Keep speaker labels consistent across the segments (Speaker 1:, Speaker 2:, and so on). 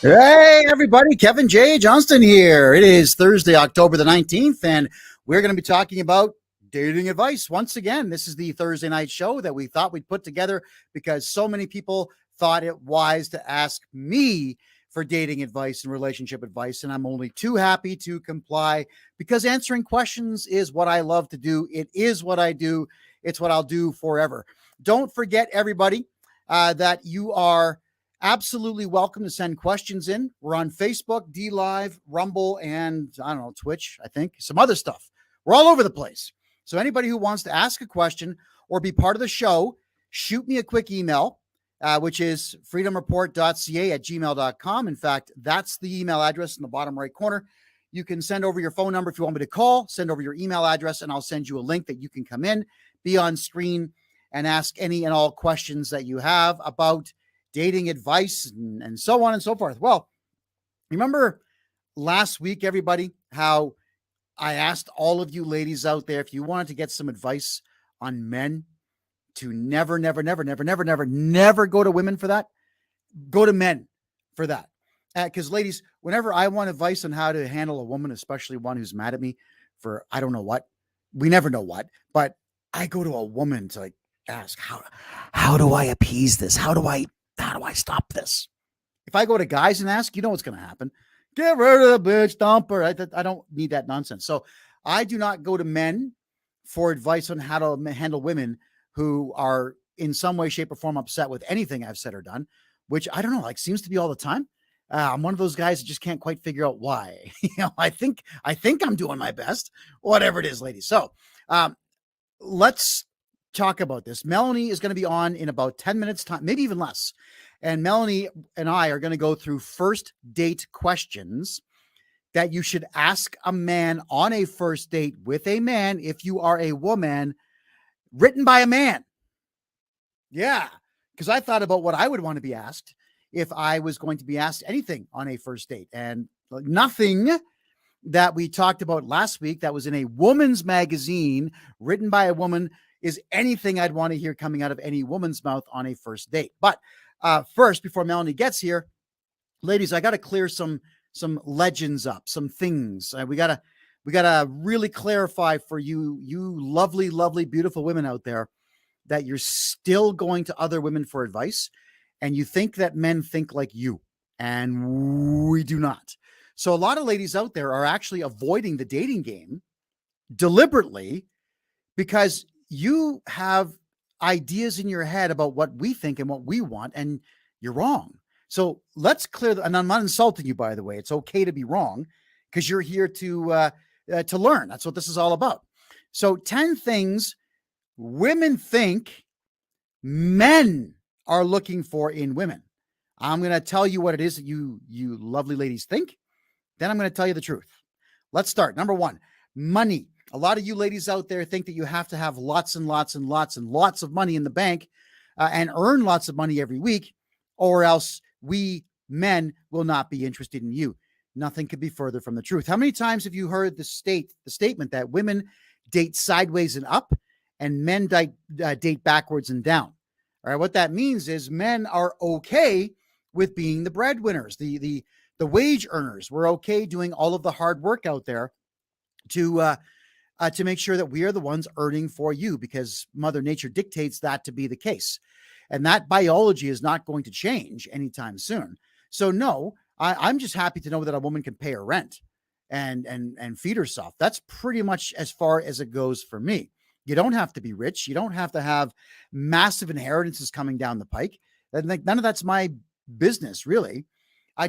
Speaker 1: Hey, everybody. Kevin J Johnston here. It is Thursday, October the 19th, and we're going to be talking about dating advice. Once again, this is the Thursday night show that we thought we'd put together because so many people thought it wise to ask me for dating advice and relationship advice. And I'm only too happy to comply because answering questions is what I love to do. It is what I do. It's what I'll do forever. Don't forget, everybody, that you are absolutely welcome to send questions in. We're on Facebook, D Live, Rumble, and I don't know, Twitch, I think, some other stuff. We're all over the place. So anybody who wants to ask a question or be part of the show, shoot me a quick email, which is freedomreport.ca@gmail.com. In fact, that's the email address in the bottom right corner. You can send over your phone number if you want me to call, send over your email address, and I'll send you a link that you can come in, be on screen, and ask any and all questions that you have about dating advice and so on and so forth. Well, remember last week, everybody, how I asked all of you ladies out there if you wanted to get some advice on men to never go to women for that, go to men for that. Because ladies, whenever I want advice on how to handle a woman, especially one who's mad at me for I don't know what, we never know what, but I go to a woman to like ask how do I appease this? How do I stop this? If I go to guys and ask, you know what's going to happen. Get rid of the bitch, dump her. I don't need that nonsense. So I do not go to men for advice on how to handle women who are in some way, shape, or form upset with anything I've said or done, which I don't know, like seems to be all the time. I'm one of those guys that just can't quite figure out why. I think I'm doing my best, whatever it is, ladies. So let's talk about this. Melanie is going to be on in about 10 minutes time, maybe even less. And Melanie and I are going to go through first date questions that you should ask a man on a first date with a man if you are a woman, written by a man. Yeah, because I thought about what I would want to be asked if I was going to be asked anything on a first date. And nothing that we talked about last week that was in a woman's magazine written by a woman is anything I'd want to hear coming out of any woman's mouth on a first date. But first, before Melanie gets here, ladies, I got to clear some legends up, some things. We gotta really clarify for you lovely, lovely, beautiful women out there that you're still going to other women for advice, and you think that men think like you, and we do not. So a lot of ladies out there are actually avoiding the dating game deliberately because you have ideas in your head about what we think and what we want, and you're wrong. So let's clear and I'm not insulting you, by the way. It's okay to be wrong because you're here to learn. That's what this is all about. So 10 things women think men are looking for in women. I'm going to tell you what it is that you lovely ladies think. Then I'm going to tell you the truth. Let's start. Number 1, money. A lot of you ladies out there think that you have to have lots and lots and lots and lots of money in the bank and earn lots of money every week, or else we men will not be interested in you. Nothing could be further from the truth. How many times have you heard the statement that women date sideways and up and men date backwards and down? All right, what that means is men are okay with being the breadwinners, the wage earners. We're okay doing all of the hard work out there to make sure that we are the ones earning for you because Mother Nature dictates that to be the case. And that biology is not going to change anytime soon. So no, I'm just happy to know that a woman can pay her rent and feed herself. That's pretty much as far as it goes for me. You don't have to be rich. You don't have to have massive inheritances coming down the pike. None of that's my business, really. I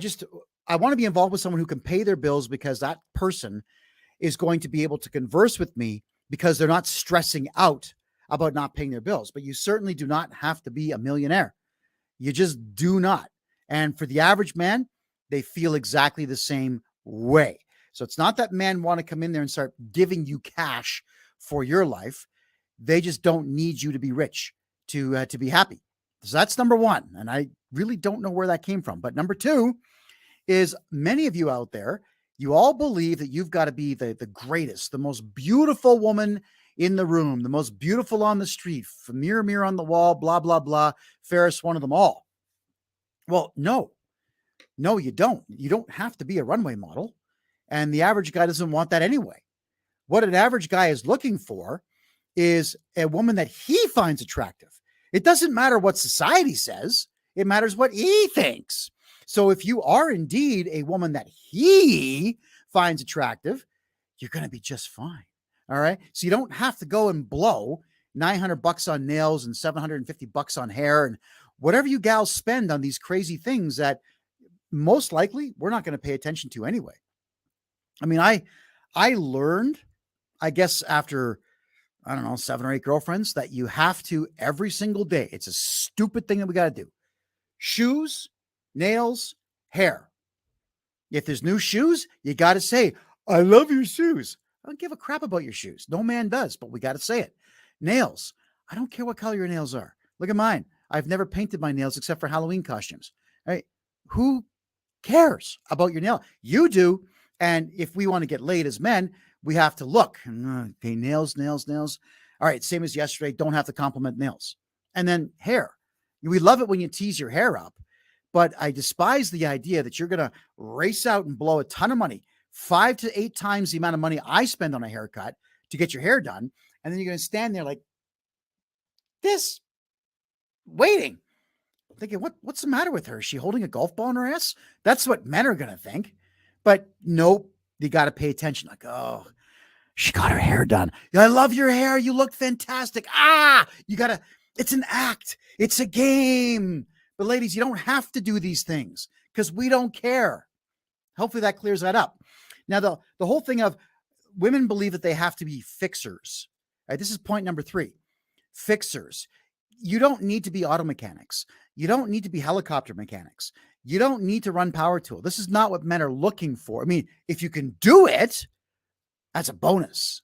Speaker 1: want to be involved with someone who can pay their bills because that person is going to be able to converse with me because they're not stressing out about not paying their bills. But you certainly do not have to be a millionaire. You just do not. And for the average man, they feel exactly the same way. So it's not that men want to come in there and start giving you cash for your life. They just don't need you to be rich to be happy. So that's number 1. And I really don't know where that came from. But number 2 is many of you out there, you all believe that you've got to be the greatest, the most beautiful woman in the room, the most beautiful on the street, mirror, mirror on the wall, blah, blah, blah, fairest one of them all. Well, no, No, you don't. You don't have to be a runway model. And the average guy doesn't want that anyway. What an average guy is looking for is a woman that he finds attractive. It doesn't matter what society says. It matters what he thinks. So if you are indeed a woman that he finds attractive, you're going to be just fine. All right. So you don't have to go and blow $900 on nails and $750 on hair and whatever you gals spend on these crazy things that most likely we're not going to pay attention to anyway. I mean, I learned, I guess, after, I don't know, 7 or 8 girlfriends, that you have to every single day. It's a stupid thing that we got to do. Shoes, nails, hair. If there's new shoes, you got to say, I love your shoes. I don't give a crap about your shoes. No man does, but we got to say it. Nails. I don't care what color your nails are. Look at mine. I've never painted my nails except for Halloween costumes. All right? Who cares about your nail? You do. And if we want to get laid as men, we have to look. Okay, nails. All right, same as yesterday. Don't have to compliment nails. And then hair. We love it when you tease your hair up, but I despise the idea that you're going to race out and blow a ton of money, 5 to 8 times the amount of money I spend on a haircut to get your hair done. And then you're going to stand there like this, waiting, thinking, what's the matter with her? Is she holding a golf ball in her ass? That's what men are going to think. But nope, you got to pay attention. Like, oh, she got her hair done. I love your hair. You look fantastic. It's an act. It's a game. But ladies, you don't have to do these things because we don't care. Hopefully that clears that up. Now, the whole thing of women believe that they have to be fixers. Right? This is point number 3. Fixers. You don't need to be auto mechanics. You don't need to be helicopter mechanics. You don't need to run power tool. This is not what men are looking for. I mean, if you can do it, that's a bonus,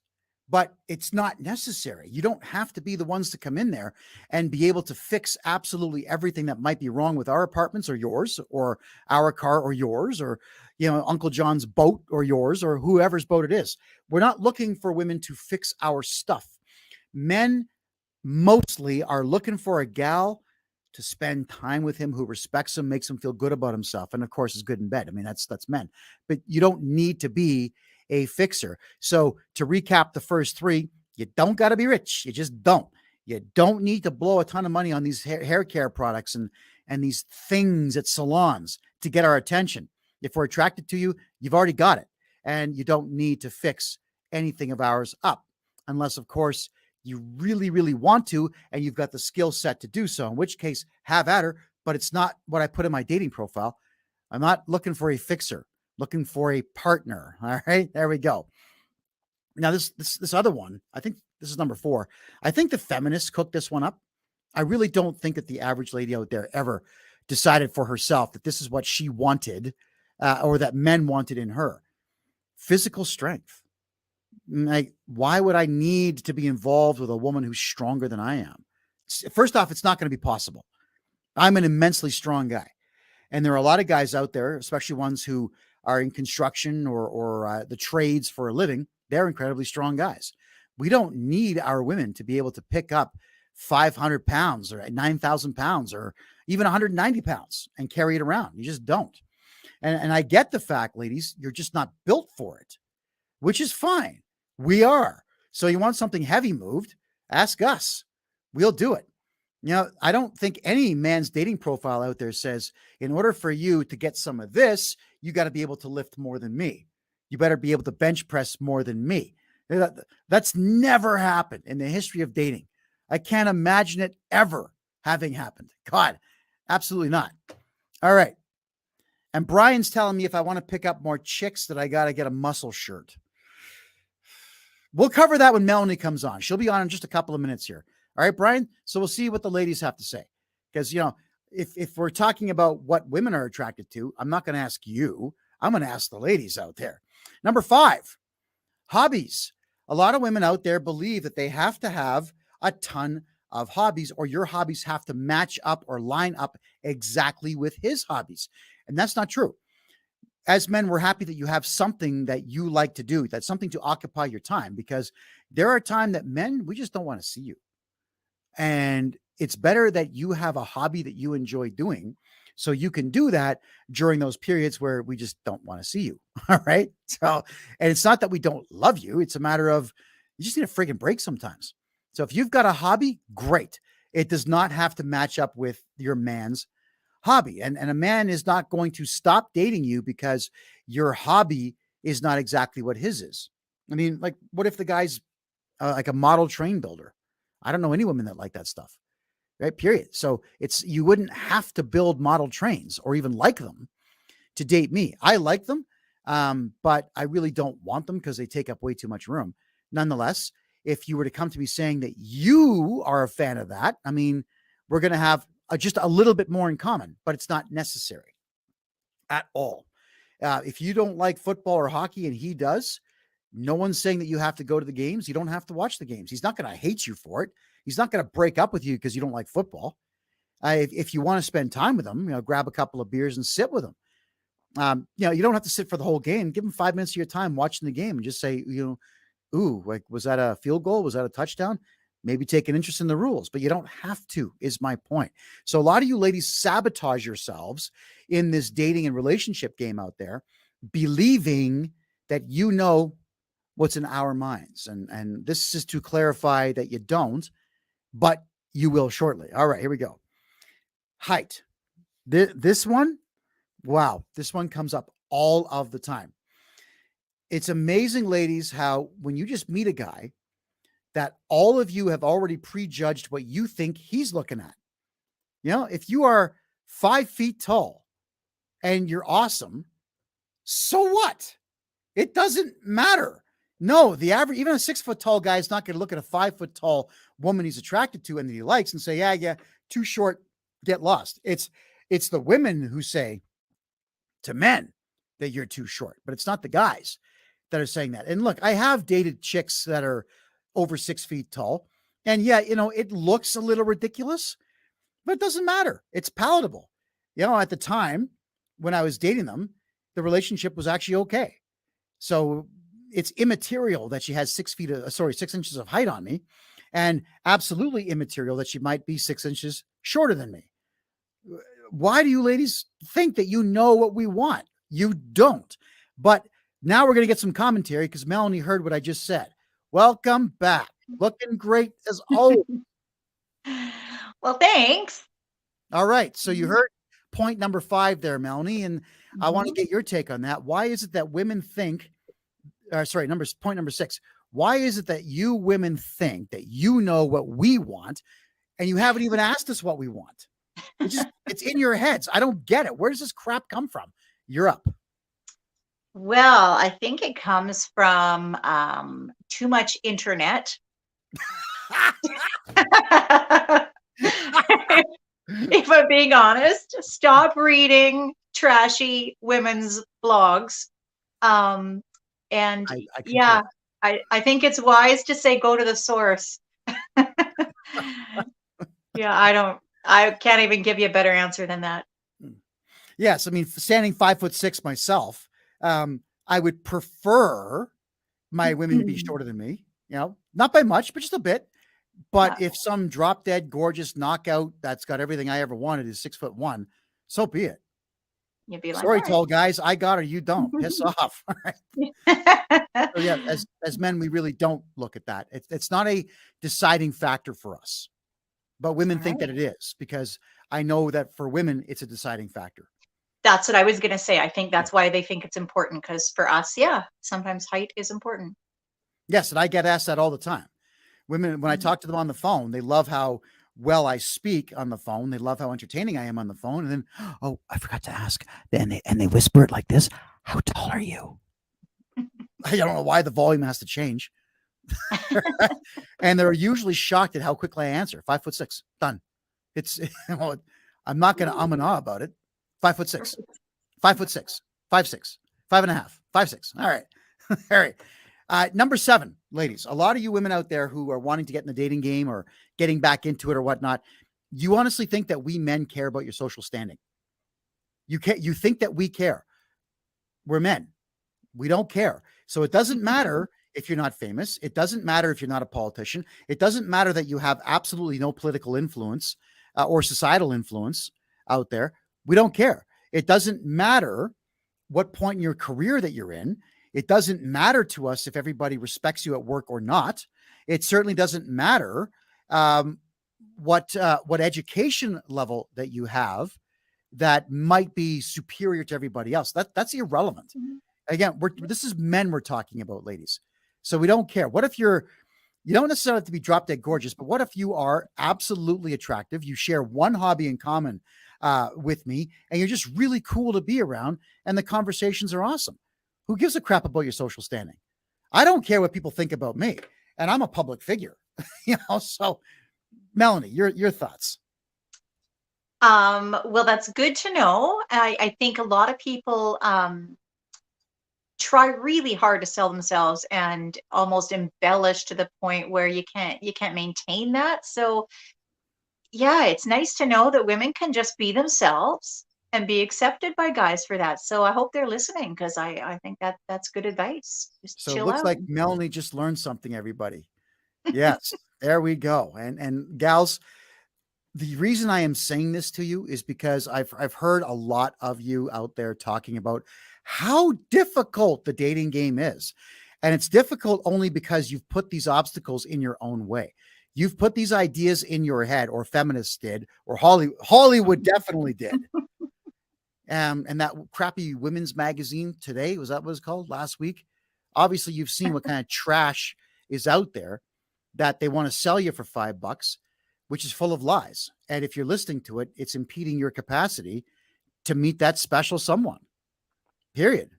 Speaker 1: but it's not necessary. You don't have to be the ones to come in there and be able to fix absolutely everything that might be wrong with our apartments or yours, or our car or yours, or, Uncle John's boat or yours, or whoever's boat it is. We're not looking for women to fix our stuff. Men mostly are looking for a gal to spend time with him, who respects him, makes him feel good about himself, and of course is good in bed. I mean, that's men. But you don't need to be a fixer. So to recap the first 3, you don't got to be rich. You just don't. You don't need to blow a ton of money on these hair care products and these things at salons to get our attention. If we're attracted to you, you've already got it. And you don't need to fix anything of ours up, unless, of course, you really, really want to, and you've got the skill set to do so, in which case, have at her. But it's not what I put in my dating profile. I'm not looking for a fixer, looking for a partner. All right, there we go. Now, this other one, I think this is number 4. I think the feminists cooked this one up. I really don't think that the average lady out there ever decided for herself that this is what she wanted, or that men wanted in her. Physical strength. Like, why would I need to be involved with a woman who's stronger than I am? First off, it's not going to be possible. I'm an immensely strong guy. And there are a lot of guys out there, especially ones who are in construction or the trades for a living. They're incredibly strong guys. We don't need our women to be able to pick up 500 pounds or 9,000 pounds or even 190 pounds and carry it around. You just don't. And I get the fact, ladies, you're just not built for it, which is fine. We are. So you want something heavy moved, ask us. We'll do it. I don't think any man's dating profile out there says, in order for you to get some of this, you got to be able to lift more than me. You better be able to bench press more than me. That's never happened in the history of dating. I can't imagine it ever having happened. God, absolutely not. All right. And Brian's telling me if I want to pick up more chicks that I got to get a muscle shirt. We'll cover that when Melanie comes on. She'll be on in just a couple of minutes here. All right, Brian? So we'll see what the ladies have to say. Because, if we're talking about what women are attracted to, I'm not going to ask you. I'm going to ask the ladies out there. Number 5, hobbies. A lot of women out there believe that they have to have a ton of hobbies, or your hobbies have to match up or line up exactly with his hobbies. And that's not true. As men, we're happy that you have something that you like to do. That's something to occupy your time, because there are times that men, we just don't want to see you. And it's better that you have a hobby that you enjoy doing, so you can do that during those periods where we just don't want to see you. All right. So, and it's not that we don't love you. It's a matter of you just need a freaking break sometimes. So if you've got a hobby, great. It does not have to match up with your man's hobby. And a man is not going to stop dating you because your hobby is not exactly what his is. I mean, like, what if the guy's like a model train builder? I don't know any women that like that stuff. Right. Period. So you wouldn't have to build model trains or even like them to date me. I like them, but I really don't want them because they take up way too much room. Nonetheless, if you were to come to me saying that you are a fan of that, I mean, we're going to have just a little bit more in common, but it's not necessary at all. If you don't like football or hockey and he does, no one's saying that you have to go to the games. You don't have to watch the games. He's not going to hate you for it. He's not going to break up with you because you don't like football. If you want to spend time with him, grab a couple of beers and sit with him. You don't have to sit for the whole game. Give him 5 minutes of your time watching the game and just say, ooh, like, was that a field goal? Was that a touchdown? Maybe take an interest in the rules, but you don't have to, is my point. So a lot of you ladies sabotage yourselves in this dating and relationship game out there, believing that you know what's in our minds. And this is to clarify that you don't, but you will shortly. All right, here we go. Height. This one, wow, this one comes up all of the time. It's amazing, ladies, how when you just meet a guy, that all of you have already prejudged what you think he's looking at. If you are 5 feet tall and you're awesome, so what? It doesn't matter. No, the average, even a 6 foot tall guy is not going to look at a 5 foot tall woman he's attracted to and that he likes and say, yeah, too short, get lost. It's the women who say to men that you're too short, but it's not the guys that are saying that. And look, I have dated chicks that are over 6 feet tall. And yeah, it looks a little ridiculous, but it doesn't matter. It's palatable. At the time when I was dating them, the relationship was actually okay. So it's immaterial that she has 6 inches of height on me, and absolutely immaterial that she might be 6 inches shorter than me. Why do you ladies think that you know what we want? You don't. But now we're going to get some commentary because Melanie heard what I just said. Welcome back. Looking great as always.
Speaker 2: Well, thanks.
Speaker 1: All right. So you heard point number 5 there, Melanie, and I want to get your take on that. Why is it that women think, point number 6. Why is it that you women think that you know what we want and you haven't even asked us what we want? It's in your heads. I don't get it. Where does this crap come from? You're up.
Speaker 2: Well, I think it comes from too much internet. If I'm being honest, stop reading trashy women's blogs. And I think it's wise to say, go to the source. Yeah, I can't even give you a better answer than that.
Speaker 1: Yes. I mean, standing 5'6" myself, I would prefer my women to be shorter than me, not by much, but just a bit. But if some drop dead, gorgeous knockout that's got everything I ever wanted is 6'1", so be it.
Speaker 2: You'd be like,
Speaker 1: sorry, tall guys, I got her, you don't. Piss off. All right. So yeah, as men, we really don't look at that. It's not a deciding factor for us, but women think that it is, because I know that for women, it's a deciding factor.
Speaker 2: That's what I was going to say. I think that's why they think it's important, because for us, sometimes height is important.
Speaker 1: Yes, and I get asked that all the time. Women, when I talk to them on the phone, they love how well I speak on the phone. They love how entertaining I am on the phone. And then, oh, I forgot to ask. And they whisper it like this. How tall are you? I don't know why the volume has to change. And they're usually shocked at how quickly I answer. 5'6", done. I'm not going to and ah about it. 5'6", 5'6", 5'6", 5.5", 5'6". All right. All right. Number 7, ladies, a lot of you women out there who are wanting to get in the dating game or getting back into it or whatnot, you honestly think that we men care about your social standing. You think that we care. We're men. We don't care. So it doesn't matter if you're not famous. It doesn't matter if you're not a politician. It doesn't matter that you have absolutely no political influence or societal influence out there. We don't care. It doesn't matter what point in your career that you're in. It doesn't matter to us if everybody respects you at work or not. It certainly doesn't matter what education level that you have that might be superior to everybody else. That's irrelevant. Again, this is men we're talking about, ladies. So we don't care. What if you don't necessarily have to be drop dead gorgeous, but what if you are absolutely attractive? You share one hobby in common with me, and you're just really cool to be around, and the conversations are awesome. Who gives a crap about your social standing? I don't care what people think about me, and I'm a public figure. So Melanie, your thoughts.
Speaker 2: Well, that's good to know. I think a lot of people try really hard to sell themselves and almost embellish to the point where you can't maintain that. So yeah, it's nice to know that women can just be themselves and be accepted by guys for that. So I hope they're listening, because I think that's good advice. Just
Speaker 1: So it
Speaker 2: chill
Speaker 1: looks
Speaker 2: out.
Speaker 1: like Melanie just learned something, everybody. Yes, there we go. And gals, the reason I am saying this to you is because I've heard a lot of you out there talking about how difficult the dating game is. And it's difficult only because you've put these obstacles in your own way. You've put these ideas in your head, or feminists did, or Hollywood definitely did. And that crappy women's magazine Today, was that what it was called last week? Obviously, you've seen what kind of trash is out there that they want to sell you for $5, which is full of lies. And if you're listening to it, it's impeding your capacity to meet that special someone. Period.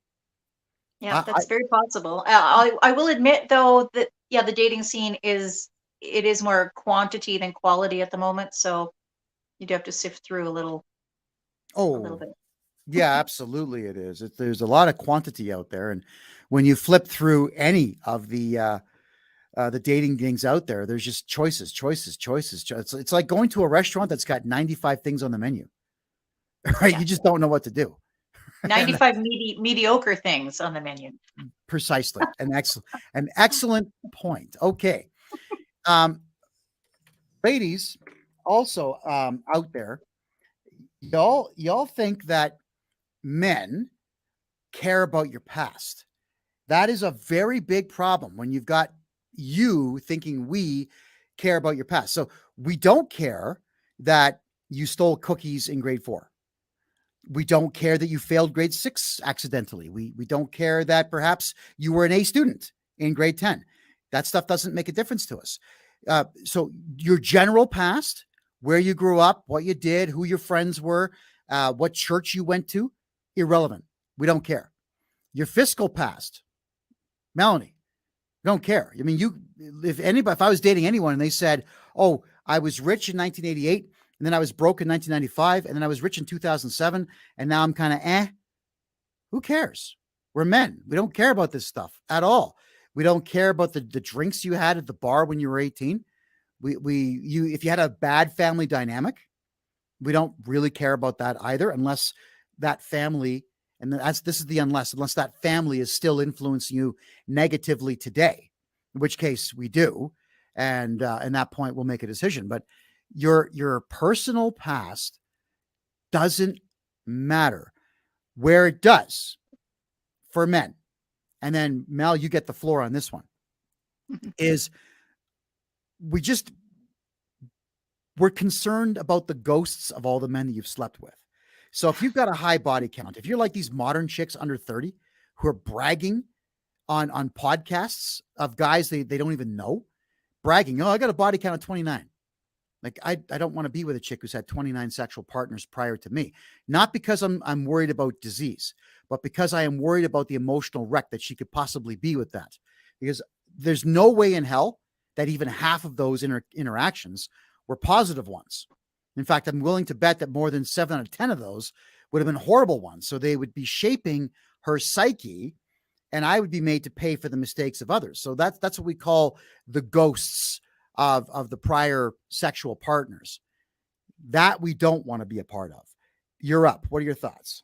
Speaker 2: Yeah, that's very possible. I will admit though that the dating scene is more quantity than quality at the moment. So you do have to sift through a little bit.
Speaker 1: Yeah, absolutely. It is. There's a lot of quantity out there. And when you flip through any of the dating things out there, there's just choices. It's like going to a restaurant that's got 95 things on the menu, right?
Speaker 2: Yeah.
Speaker 1: You just don't know what to do.
Speaker 2: 95 mediocre things on the menu.
Speaker 1: Precisely. An excellent point. Okay. Ladies, also out there, y'all think that men care about your past. That is a very big problem when you've got you thinking we care about your past. So we don't care that you stole cookies in grade 4. We don't care that you failed grade 6 accidentally. We don't care that perhaps you were an A student in grade 10. That stuff doesn't make a difference to us. So your general past, where you grew up, what you did, who your friends were, what church you went to, irrelevant. We don't care. Your fiscal past, Melanie, don't care. I mean, if I was dating anyone and they said, oh, I was rich in 1988, and then I was broke in 1995, and then I was rich in 2007, and now I'm kind of who cares? We're men. We don't care about this stuff at all. We don't care about the drinks you had at the bar when you were 18. If you had a bad family dynamic, we don't really care about that either, unless that family, and this is the unless that family is still influencing you negatively today, in which case we do. And at that point we'll make a decision. But your personal past doesn't matter. Where it does for men, and then Mel, you get the floor on this one, is we're concerned about the ghosts of all the men that you've slept with. So if you've got a high body count, if you're like these modern chicks under 30 who are bragging on podcasts of guys they don't even know, bragging, oh, I got a body count of 29. Like, I don't want to be with a chick who's had 29 sexual partners prior to me. Not because I'm worried about disease, but because I am worried about the emotional wreck that she could possibly be with that. Because there's no way in hell that even half of those interactions were positive ones. In fact, I'm willing to bet that more than 7 out of 10 of those would have been horrible ones. So they would be shaping her psyche, and I would be made to pay for the mistakes of others. So that's what we call the ghosts of the prior sexual partners that we don't want to be a part of. You're up. What are your thoughts?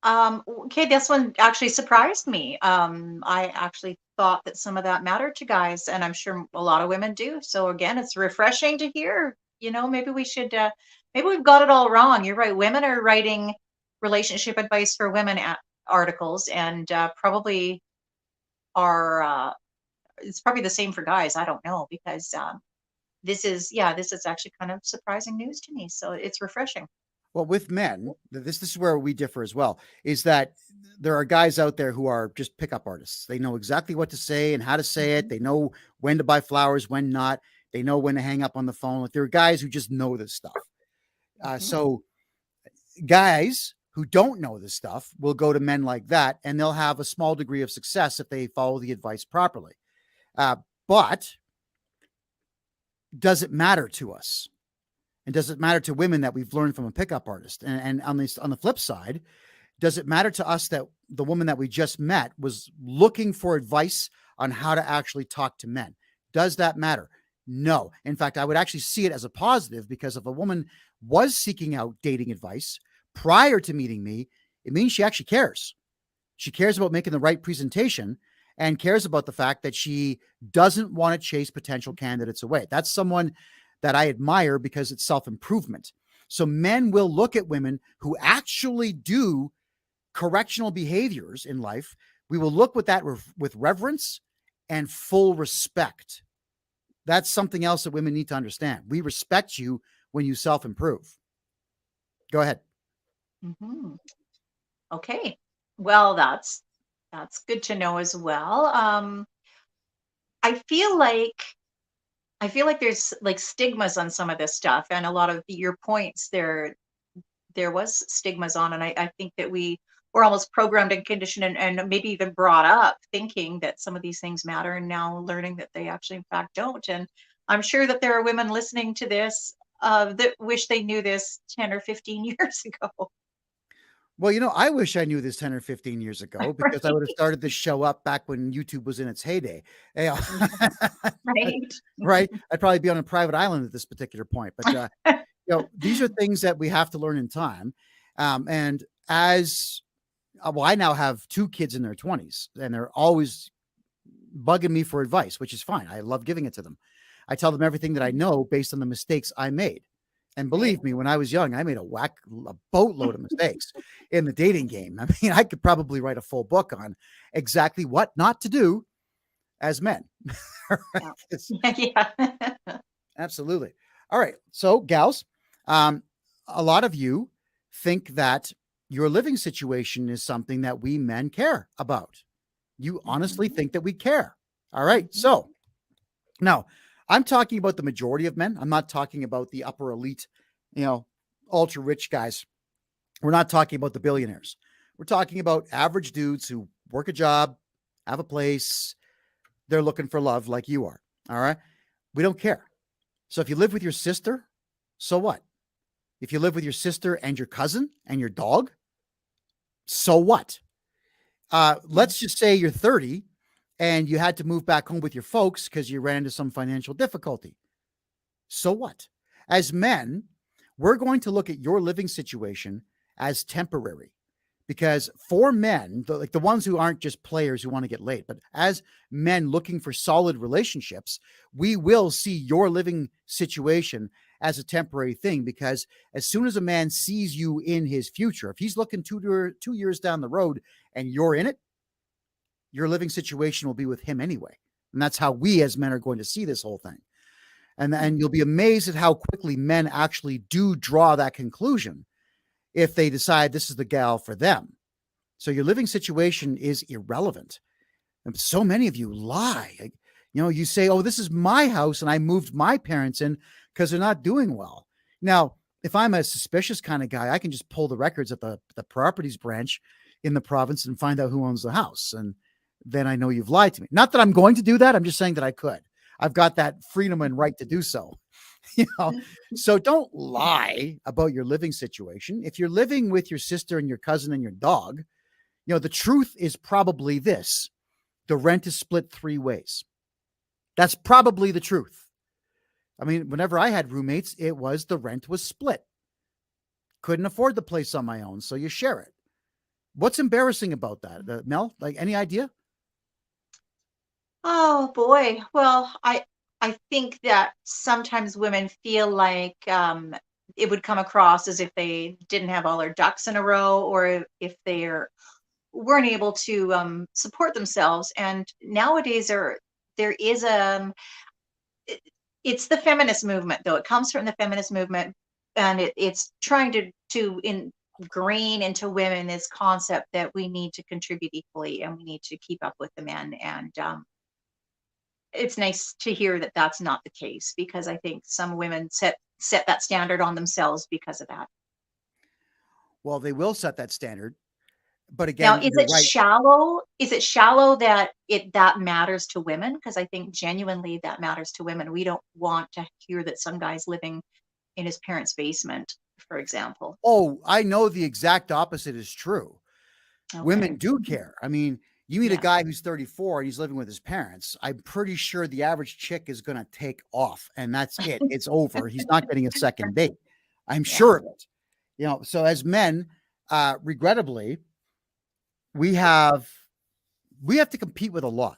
Speaker 2: Okay, this one actually surprised me. I actually thought that some of that mattered to guys, and I'm sure a lot of women do. So again, it's refreshing to hear. Maybe we should. Maybe we've got it all wrong. You're right. Women are writing relationship advice for women articles, and probably are. It's probably the same for guys. I don't know, because this is actually kind of surprising news to me. So it's refreshing.
Speaker 1: Well, with men, this is where we differ as well, is that there are guys out there who are just pickup artists. They know exactly what to say and how to say it. They know when to buy flowers, when not. They know when to hang up on the phone. Like, there are guys who just know this stuff. So guys who don't know this stuff will go to men like that, and they'll have a small degree of success if they follow the advice properly. But does it matter to us? And does it matter to women that we've learned from a pickup artist? And on the flip side, does it matter to us that the woman that we just met was looking for advice on how to actually talk to men? Does that matter? No. In fact, I would actually see it as a positive, because if a woman was seeking out dating advice prior to meeting me, it means she actually cares. She cares about making the right presentation and cares about the fact that she doesn't want to chase potential candidates away. That's someone that I admire, because it's self-improvement. So men will look at women who actually do correctional behaviors in life. We will look with that with reverence and full respect. That's something else that women need to understand. We respect you when you self-improve. Go ahead.
Speaker 2: Mm-hmm. Okay. Well, that's good to know as well. I feel like there's like stigmas on some of this stuff, and a lot of your points there was stigmas on, and I think that we were almost programmed and conditioned, and maybe even brought up thinking that some of these things matter, and now learning that they actually in fact don't. And I'm sure that there are women listening to this that wish they knew this 10 or 15 years ago.
Speaker 1: Well, I wish I knew this 10 or 15 years ago, because I would have started this show up back when YouTube was in its heyday.
Speaker 2: Right.
Speaker 1: Right? I'd probably be on a private island at this particular point. But these are things that we have to learn in time. And as well, I now have 2 kids in their 20s, and they're always bugging me for advice, which is fine. I love giving it to them. I tell them everything that I know based on the mistakes I made. And believe me, when I was young, I made a boatload of mistakes in the dating game. I mean, I could probably write a full book on exactly what not to do as men.
Speaker 2: Yeah.
Speaker 1: Absolutely. All right. So, gals, a lot of you think that your living situation is something that we men care about. You honestly think that we care. All right. So now, I'm talking about the majority of men. I'm not talking about the upper elite, ultra rich guys. We're not talking about the billionaires. We're talking about average dudes who work a job, have a place. They're looking for love like you are. All right. We don't care. So if you live with your sister, so what? If you live with your sister and your cousin and your dog, so what? Let's just say you're 30 and you had to move back home with your folks because you ran into some financial difficulty. So what? As men, we're going to look at your living situation as temporary, because for men, the ones who aren't just players who want to get laid, but as men looking for solid relationships, we will see your living situation as a temporary thing, because as soon as a man sees you in his future, if he's looking 2 years down the road and you're in it, your living situation will be with him anyway. And that's how we as men are going to see this whole thing. And you'll be amazed at how quickly men actually do draw that conclusion if they decide this is the gal for them. So your living situation is irrelevant. And so many of you lie. You say, oh, this is my house and I moved my parents in because they're not doing well. Now, if I'm a suspicious kind of guy, I can just pull the records at the properties branch in the province and find out who owns the house. And then I know you've lied to me. Not that I'm going to do that. I'm just saying that I could. I've got that freedom and right to do so. So don't lie about your living situation. If you're living with your sister and your cousin and your dog, the truth is probably this: the rent is split 3 ways. That's probably the truth. I mean, whenever I had roommates, it was the rent was split. Couldn't afford the place on my own, so you share it. What's embarrassing about that, Mel? Like, any idea?
Speaker 2: Oh boy. Well, I think that sometimes women feel like it would come across as if they didn't have all their ducks in a row, or if they're weren't able to support themselves. And nowadays, there is it, it's the feminist movement, though. It comes from the feminist movement, and it's trying to ingrain into women this concept that we need to contribute equally and we need to keep up with the men. And it's nice to hear that that's not the case, because I think some women set that standard on themselves because of that.
Speaker 1: Well, they will set that standard. But
Speaker 2: Now,
Speaker 1: again, you're right.
Speaker 2: is it shallow that that matters to women? Because I think genuinely that matters to women. We don't want to hear that some guy's living in his parents' basement, for example.
Speaker 1: Oh, I know the exact opposite is true.
Speaker 2: Okay.
Speaker 1: Women do care. I mean, you meet a
Speaker 2: Yeah.
Speaker 1: guy who's 34 and he's living with his parents. I'm pretty sure the average chick is going to take off and that's it. It's over. He's not getting a second date. I'm
Speaker 2: Yeah.
Speaker 1: sure of it. So as men, regrettably, we have to compete with a lot.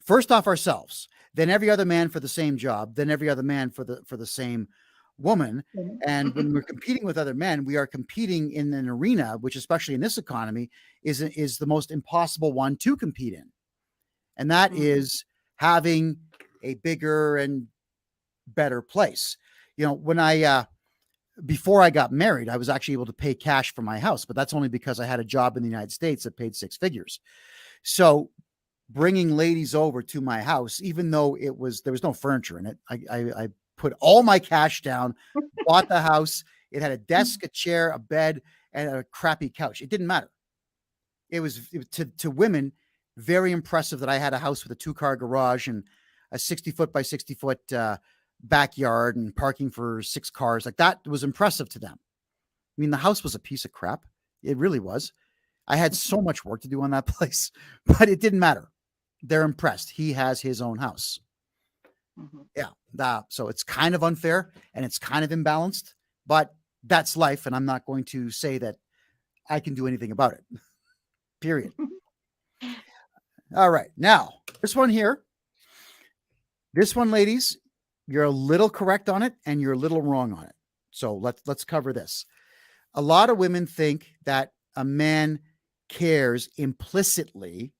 Speaker 1: First off ourselves, then every other man for the same job, then every other man for the same woman. And
Speaker 2: Mhm.
Speaker 1: when we're competing with other men, we are competing in an arena, which especially in this economy is the most impossible one to compete in. And that
Speaker 2: Mhm.
Speaker 1: is having a bigger and better place. When I before I got married, I was actually able to pay cash for my house, but that's only because I had a job in the United States that paid six figures. So bringing ladies over to my house, even though there was no furniture in it. I put all my cash down, bought the house. It had a desk, a chair, a bed, and a crappy couch. It didn't matter. To women very impressive that I had a house with a 2-car garage and a 60-foot by 60-foot backyard and parking for 6 cars. Like that was impressive to them. I mean, the house was a piece of crap. It really was. I had so much work to do on that place, but it didn't matter. They're impressed. He has his own house.
Speaker 2: Mhm.
Speaker 1: Yeah. So it's kind of unfair and it's kind of imbalanced, but that's life. And I'm not going to say that I can do anything about it. Period. All right. Now, this one here, this one, ladies, you're a little correct on it and you're a little wrong on it. So let's cover this. A lot of women think that a man cares implicitly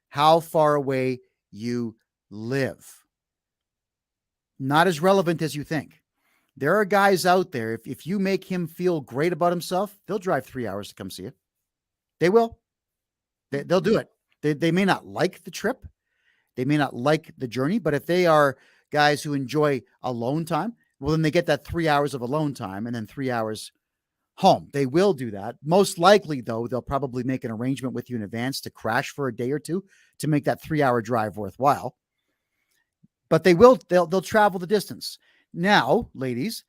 Speaker 1: how far away you live. Not as relevant as you think. There are guys out there, if you make him feel great about himself, they'll drive 3 hours to come see you. They will. They'll do it. They may not like the trip. They may not like the journey, but if they are guys who enjoy alone time, well, then they get that 3 hours of alone time and then 3 hours home. They will do that. Most likely, though, they'll probably make an arrangement with you in advance to crash for a day or two to make that 3-hour drive worthwhile. But they'll travel the distance. Now, ladies,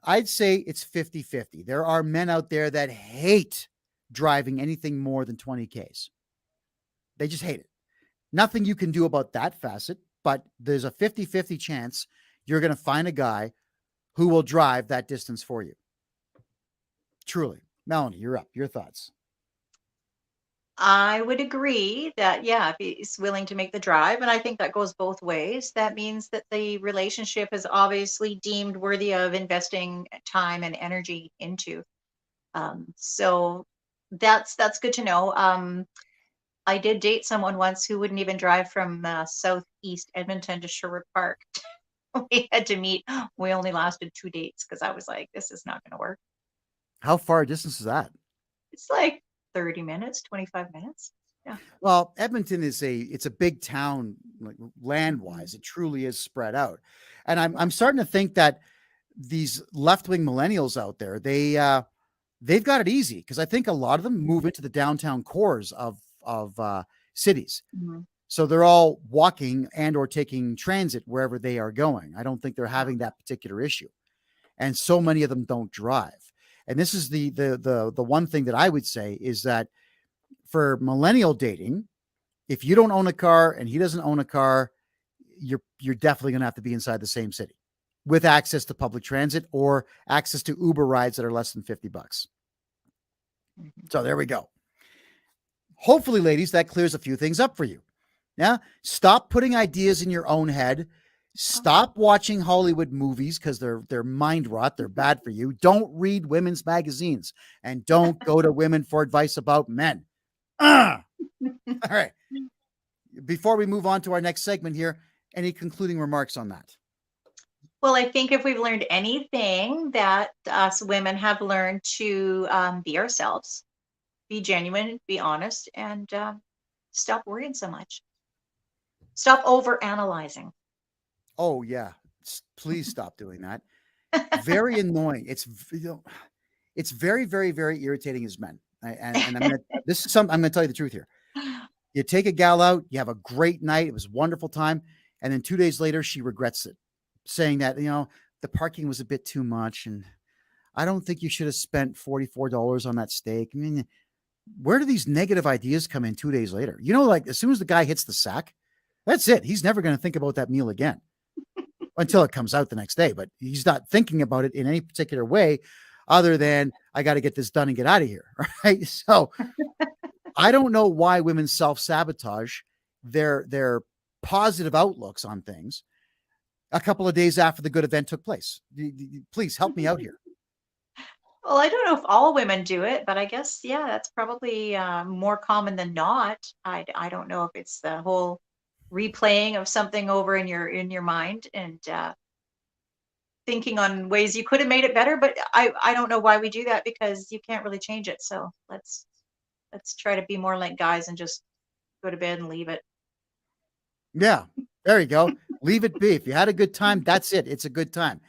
Speaker 1: I'd say it's 50-50. There are men out there that hate driving anything more than 20 Ks. They just hate it. Nothing you can do about that facet, but there's a 50-50 chance you're going to find a guy who will drive that distance for you. Truly. Melanie, you're up. Your thoughts.
Speaker 2: I would agree that, yeah, if he's willing to make the drive, and I think that goes both ways, that means that the relationship is obviously deemed worthy of investing time and energy into. So that's good to know. I did date someone once who wouldn't even drive from southeast Edmonton to Sherwood Park. We had to meet. We only lasted 2 dates because I was like, this is not going to work.
Speaker 1: How far a distance is that?
Speaker 2: It's like 30 minutes, 25 minutes. Yeah.
Speaker 1: Well, Edmonton it's a big town, like land
Speaker 2: Mhm.
Speaker 1: wise. It truly is spread out, and I'm
Speaker 2: Yeah.
Speaker 1: starting to think that these left wing millennials out there they've got it easy because I think a lot of them move into the downtown cores of cities,
Speaker 2: Mhm.
Speaker 1: so they're all walking and or taking transit wherever they are going. I don't think they're
Speaker 2: Yeah.
Speaker 1: having that particular issue, and so many of them don't drive. And this is the one thing that I would say is that for millennial dating, if you don't own a car and he doesn't own a car, you're definitely going to have to be inside the same city with access to public transit or access to Uber rides that are less than $50.
Speaker 2: Mhm.
Speaker 1: So there we go. Hopefully, ladies, that clears a few things up for you. Yeah. Stop putting ideas in your own head. Stop watching Hollywood movies because they're mind rot. They're bad for you. Don't read women's magazines and don't go to women for advice about men. All right. Before we move on to our next segment here, any concluding remarks on that?
Speaker 2: Well, I think if we've learned anything, that us women have learned to be ourselves, be genuine, be honest, and stop worrying so much. Stop over analyzing.
Speaker 1: Oh yeah. Please stop doing that. Very annoying. It's very, very, very irritating as men. And I'm gonna tell you the truth here. You take a gal out, you have a great night, it was a wonderful time, and then 2 days later she regrets it, saying that, the parking was a bit too much, and I don't think you should have spent $44 on that steak. I mean, where do these negative ideas come in 2 days later? Like as soon as the guy hits the sack, that's it. He's never going to think about that meal again until it comes out the next day. But he's not thinking about it in any particular way other than I got to get this done and get out of here. Right. So I don't know why women self-sabotage their positive outlooks on things a couple of days after the good event took place. Please help me out here.
Speaker 2: Well, I don't know if all women do it, but I guess, yeah, that's probably more common than not. I don't know if it's the whole replaying of something over in your mind and thinking on ways you could have made it better, but I don't know why we do that, because you can't really change it. So let's try to be more like guys and just go to bed and leave it.
Speaker 1: Yeah, there you go. Leave it be. If you had a good time, that's it. It's a good time.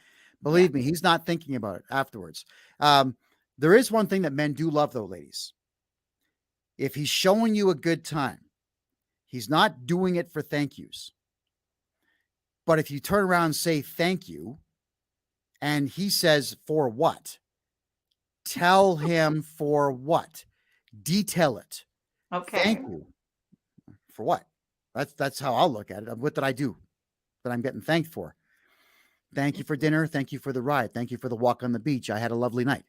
Speaker 1: Believe me, he's not thinking about it afterwards. There is one thing that men do love, though, ladies. If he's showing you a good time, he's not doing it for thank yous. But if you turn around and say thank you, and he says, for what? Tell him for what? Detail it.
Speaker 2: Okay.
Speaker 1: Thank you. For what? That's how I'll look at it. What did I do that I'm getting thanked for? Thank you for dinner. Thank you for the ride. Thank you for the walk on the beach. I had a lovely night.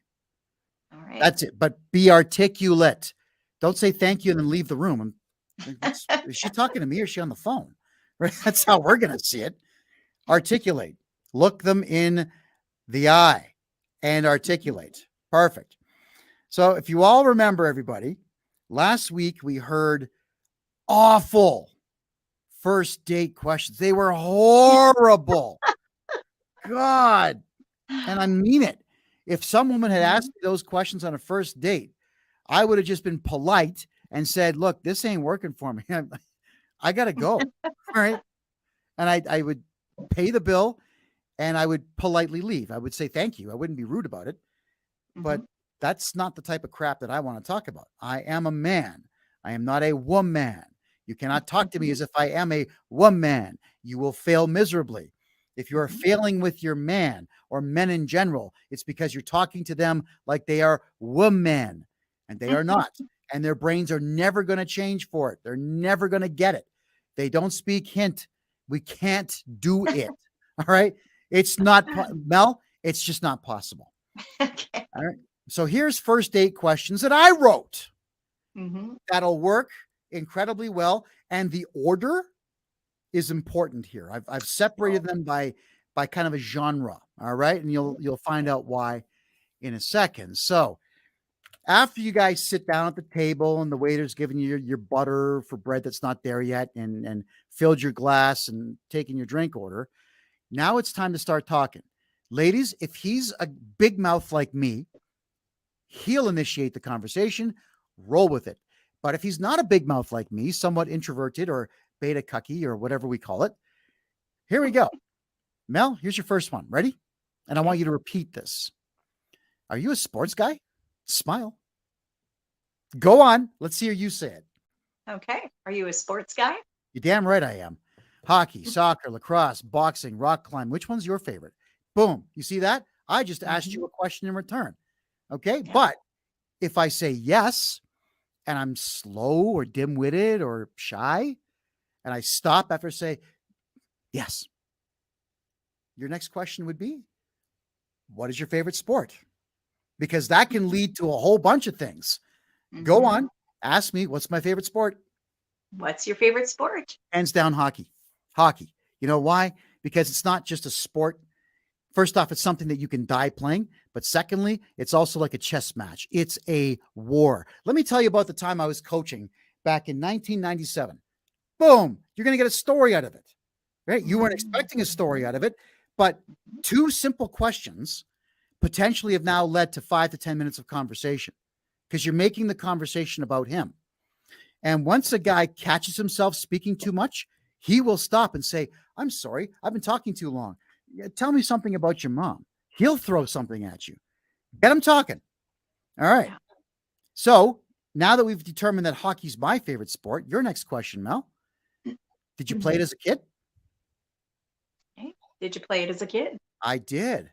Speaker 2: All right.
Speaker 1: That's it. But be articulate. Don't say thank you and then leave the room. Is she talking to me or is she on the phone? Right? That's how we're going to see it. Articulate. Look them in the eye and articulate. Perfect. So if you all remember, everybody, last week we heard awful first date questions. They were horrible. God. And I mean it. If some woman had asked me those questions on a first date, I would have just been polite and said, look, this ain't working for me. I got to go. All right. And I would pay the bill and I would politely leave. I would say thank you. I wouldn't be rude about it. But that's not the type of crap that I want to talk about. I am a man. I am not a woman. You cannot talk to me as if I am a woman. You will fail miserably. If you are failing with your man or men in general, it's because you're talking to them like they are women, and they are not. And their brains are never going to change for it. They're never going to get it. They don't speak hint. We can't do it. All right. It's not, Mel, it's just not possible.
Speaker 2: Okay.
Speaker 1: All right. So here's first date questions that I wrote. That'll work incredibly well. And the order is important here. I've separated them by kind of a genre. All right. And you'll find out why in a second. So after you guys sit down at the table and the waiter's giving you your butter for bread that's not there yet and filled your glass and taking your drink order, now it's time to start talking. Ladies, if he's a big mouth like me, he'll initiate the conversation, roll with it. But if he's not a big mouth like me, somewhat introverted or beta cucky or whatever we call it, here we go. Mel, here's your first one. Ready? And I want you to repeat this. Are you a sports guy? Smile. Go on. Let's hear you say it.
Speaker 2: Okay. Are you a sports guy?
Speaker 1: You're damn right I am. Hockey, soccer, lacrosse, boxing, rock climb. Which one's your favorite? Boom. You see that? I just asked you a question in return. Okay. Yeah. But if I say yes, and I'm slow or dim-witted or shy, and I stop after say yes, your next question would be, what is your favorite sport? Because that can lead to a whole bunch of things. Go on. Ask me, what's my favorite sport?
Speaker 2: What's your favorite sport?
Speaker 1: Hands down, hockey. Hockey. You know why? Because it's not just a sport. First off, it's something that you can die playing. But secondly, it's also like a chess match. It's a war. Let me tell you about the time I was coaching back in 1997. Boom. You're going to get a story out of it, right? You weren't expecting a story out of it, but two simple questions potentially have now led to 5 to 10 minutes of conversation because you're making the conversation about him. And once a guy catches himself speaking too much, he will stop and say, I'm sorry, I've been talking too long. Tell me something about your mom. He'll throw something at you. Get him talking. All right. So now that we've determined that hockey's my favorite sport, your next question, Mel. Did you play it as a kid?
Speaker 2: Did you play it as a kid?
Speaker 1: I did.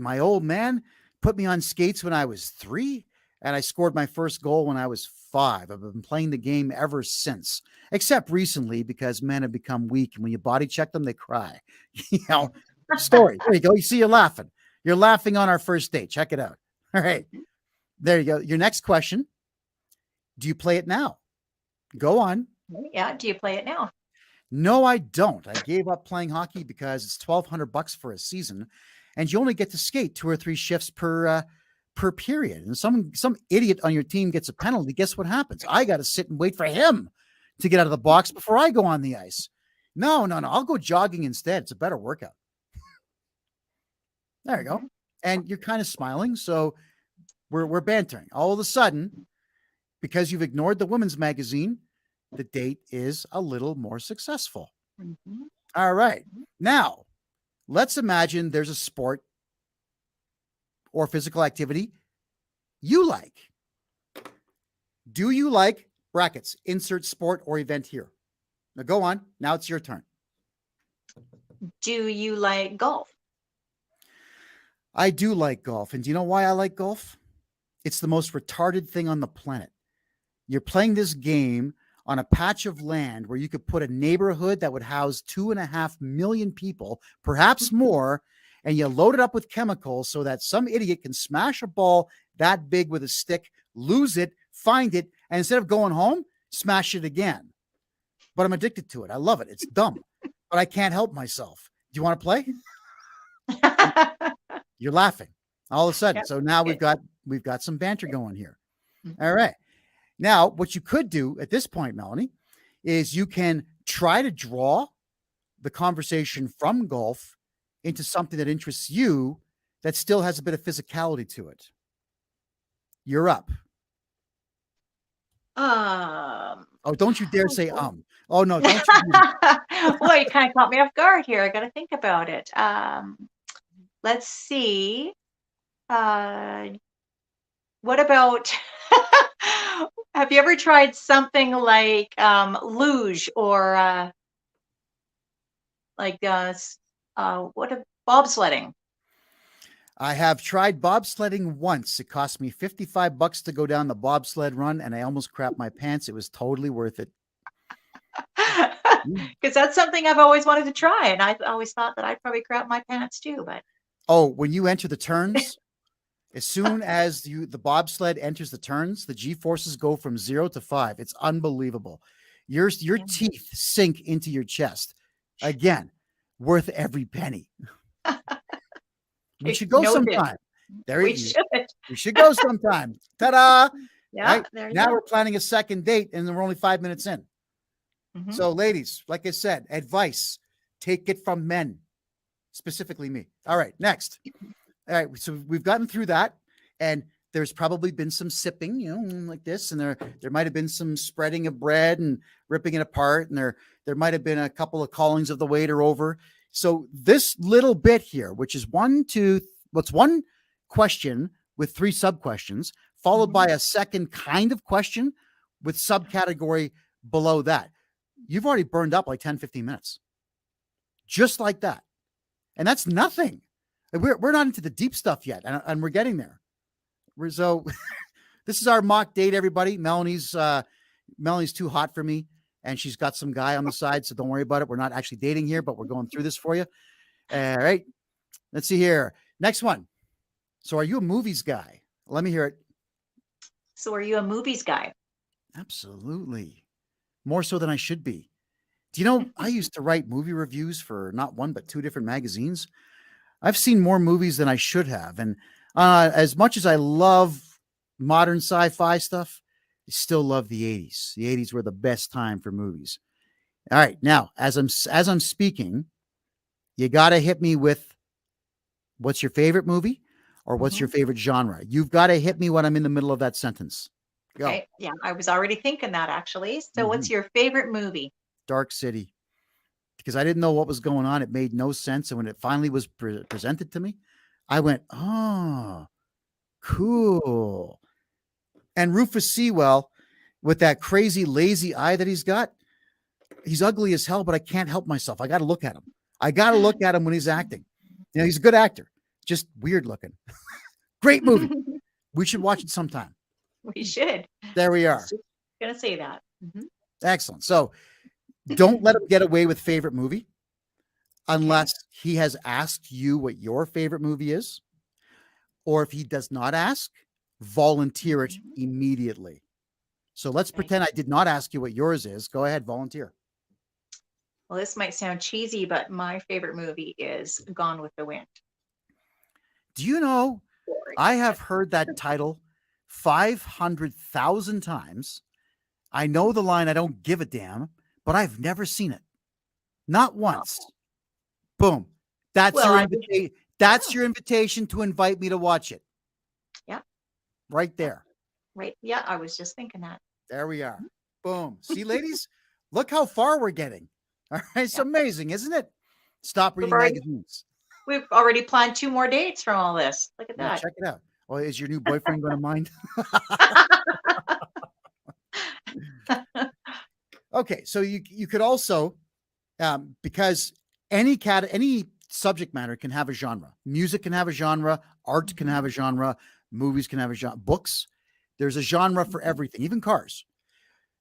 Speaker 1: My old man put me on skates when I was 3, and I scored my first goal when I was 5. I've been playing the game ever since, except recently because men have become weak, and when you body check them, they cry. Story. There you go. You see, you're laughing. You're laughing on our first date. Check it out. All right. There you go. Your next question. Do you play it now? Go on.
Speaker 2: Yeah. Do you play it now?
Speaker 1: No, I don't. I gave up playing hockey because it's $1,200 for a season, and you only get to skate 2 or 3 shifts per period. And some idiot on your team gets a penalty. Guess what happens? I got to sit and wait for him to get out of the box before I go on the ice. No. I'll go jogging instead. It's a better workout. There you go. And you're kind of smiling, so we're bantering. All of a sudden, because you've ignored the women's magazine, the date is a little more successful. All right. Now, let's imagine there's a sport or physical activity you like. Do you like, brackets, insert sport or event here? Now go on. Now it's your turn.
Speaker 2: Do you like golf?
Speaker 1: I do like golf. And do you know why I like golf? It's the most retarded thing on the planet. You're playing this game on a patch of land where you could put a neighborhood that would house 2.5 million people, perhaps more, and you load it up with chemicals so that some idiot can smash a ball that big with a stick, lose it, find it, and instead of going home, smash it again. But I'm addicted to it. I love it. It's dumb, but I can't help myself. Do you want to play? You're laughing all of a sudden. So now we've got some banter going here. All right. Now, what you could do at this point, Melanie, is you can try to draw the conversation from golf into something that interests you that still has a bit of physicality to it. You're up. Oh, don't you dare say Oh, no, don't you do that.
Speaker 2: Well, you kind of caught me off guard here. I got to think about it. Let's see. What about have you ever tried something like luge or bobsledding?
Speaker 1: I have tried bobsledding once. It cost me $55 to go down the bobsled run, and I almost crapped my pants. It was totally worth it.
Speaker 2: Because that's something I've always wanted to try, and I always thought that I'd probably crap my pants too. But
Speaker 1: when you enter the turns, as soon as the bobsled enters the turns, the G forces go from 0 to 5. It's unbelievable. Your teeth sink into your chest. Again, worth every penny. We should go sometime. We should go sometime. Ta-da!
Speaker 2: Yeah.
Speaker 1: Right? Now we're planning a second date, and we're only 5 minutes in. So, ladies, like I said, advice: take it from men, specifically me. All right, next. All right, so we've gotten through that, and there's probably been some sipping, like this, and there might have been some spreading of bread and ripping it apart, and there might have been a couple of callings of the waiter over. So this little bit here, which is one question with 3 sub-questions, followed by a second kind of question with subcategory below that. You've already burned up like 10, 15 minutes. Just like that. And that's nothing. We're not into the deep stuff yet, and we're getting there. So this is our mock date, everybody. Melanie's too hot for me, and she's got some guy on the side, so don't worry about it. We're not actually dating here, but we're going through this for you. All right. Let's see here. Next one. So are you a movies guy? Let me hear it.
Speaker 2: So are you a movies guy?
Speaker 1: Absolutely. more so than I should be. Do you know, I used to write movie reviews for not one, but two different magazines. I've seen more movies than I should have. And as much as I love modern sci-fi stuff, I still love the 80s. The 80s were the best time for movies. All right. Now, as I'm speaking, you got to hit me with what's your favorite movie or what's your favorite genre. You've got to hit me when I'm in the middle of that sentence. Go.
Speaker 2: Okay. Yeah, I was already thinking that actually. So, what's
Speaker 1: Mhm.
Speaker 2: your favorite movie?
Speaker 1: Dark City. Because I didn't know what was going on. It made no sense. And when it finally was presented to me, I went, oh, cool. And Rufus Sewell, with that crazy lazy eye that he's got, he's ugly as hell, but I can't help myself. I got to look at him. I got to look at him when he's acting. You know, he's a good actor, just weird looking. Great movie. We should watch it sometime.
Speaker 2: We should.
Speaker 1: There we
Speaker 2: I
Speaker 1: are.
Speaker 2: was just gonna say that.
Speaker 1: Excellent. So don't let him get away with favorite movie unless he has asked you what your favorite movie is. Or if he does not ask, volunteer it immediately. So let's pretend I did not ask you what yours is. Go ahead, volunteer.
Speaker 2: Well, this might sound cheesy, but my favorite movie is Gone with the Wind.
Speaker 1: Do you know, I have heard that title 500,000 times. I know the line, I don't give a damn, but I've never seen it. Not once. Boom. That's
Speaker 2: Well,
Speaker 1: your invitation. That's your invitation to invite me to watch it.
Speaker 2: Yeah.
Speaker 1: Right there.
Speaker 2: Right. Yeah, I was just thinking that.
Speaker 1: There we are. Boom. See, ladies, look how far we're getting. All right. It's amazing, isn't it? Stop reading magazines.
Speaker 2: We've already planned 2 more dates from all this. Look at
Speaker 1: Well,
Speaker 2: that.
Speaker 1: check it out. Well, is your new boyfriend going to mind? Okay. So you could also, because any subject matter can have a genre. Music can have a genre. Art can have a genre. Movies can have a genre. Books. There's a genre for everything, even cars.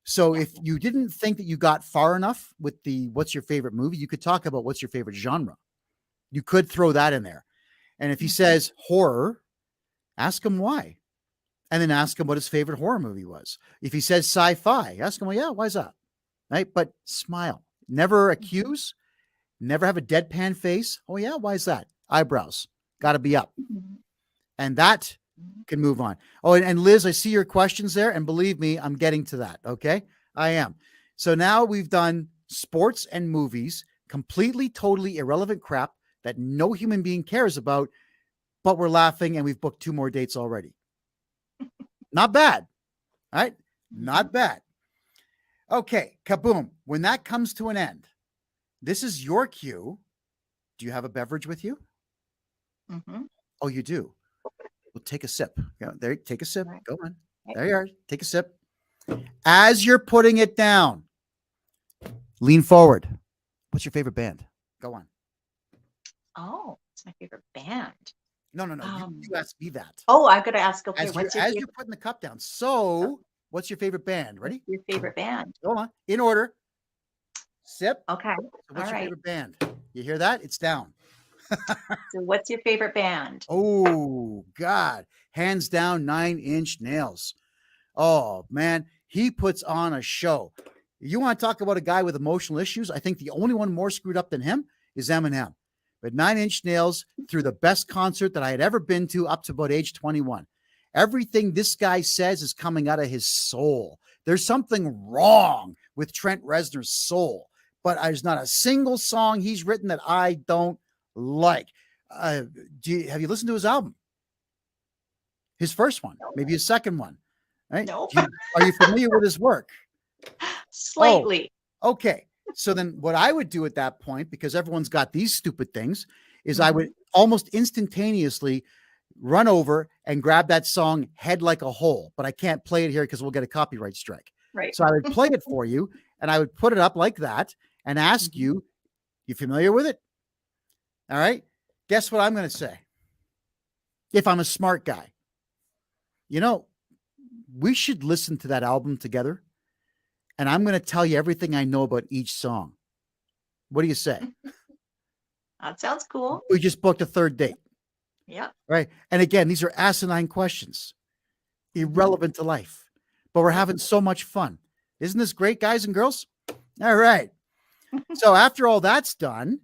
Speaker 1: So if you didn't think that you got far enough with the what's your favorite movie, you could talk about what's your favorite genre. You could throw that in there. And if he says horror, ask him why. And then ask him what his favorite horror movie was. If he says sci-fi, ask him, well, yeah, why is that? Right? But smile. Never accuse. Never have a deadpan face. Oh, yeah, why is that? Eyebrows. Got to be up. And that can move on. Oh, and Liz, I see your questions there. And believe me, I'm getting to that. Okay. I am. So now we've done sports and movies, completely, totally irrelevant crap that no human being cares about, but we're laughing and we've booked 2 more dates already. Not bad. All right. Not bad. Okay. Kaboom. When that comes to an end, this is your cue. Do you have a beverage with you? Oh, you do. Well, take a sip. Yeah, there, take a sip. Go on. There you are. Take a sip. As you're putting it down, lean forward. What's your favorite band? Go on.
Speaker 2: Oh, it's my favorite band.
Speaker 1: No. You asked me that.
Speaker 2: Oh, I've got to ask. Okay,
Speaker 1: As you're putting the cup down. So, what's your favorite band? Ready?
Speaker 2: Your favorite band?
Speaker 1: Go on. In order. Sip.
Speaker 2: Okay.
Speaker 1: So what's
Speaker 2: All
Speaker 1: your
Speaker 2: right.
Speaker 1: favorite band? You hear that? It's down.
Speaker 2: So, what's your favorite band?
Speaker 1: Oh, God. Hands down, 9 Inch Nails. Oh, man. He puts on a show. You want to talk about a guy with emotional issues? I think the only one more screwed up than him is Eminem. But 9 Inch Nails threw the best concert that I had ever been to up to about age 21. Everything this guy says is coming out of his soul. There's something wrong with Trent Reznor's soul, but there's not a single song he's written that I don't like. Have you listened to his album? His first one, maybe his second one. Right?
Speaker 2: No.
Speaker 1: Are you familiar with his work?
Speaker 2: Slightly.
Speaker 1: Oh, okay. So then what I would do at that point, because everyone's got these stupid things, is I would almost instantaneously run over and grab that song Head Like a Hole, but I can't play it here because we'll get a copyright strike.
Speaker 2: Right.
Speaker 1: So I would play it for you and I would put it up like that and ask you familiar with it? All right. Guess what I'm going to say? If I'm a smart guy, we should listen to that album together. And I'm going to tell you everything I know about each song. What do you say?
Speaker 2: That sounds cool.
Speaker 1: We just booked a 3rd date.
Speaker 2: Yeah.
Speaker 1: Right. And again, these are asinine questions, irrelevant to life, but we're having so much fun. Isn't this great, guys and girls? All right. So after all that's done,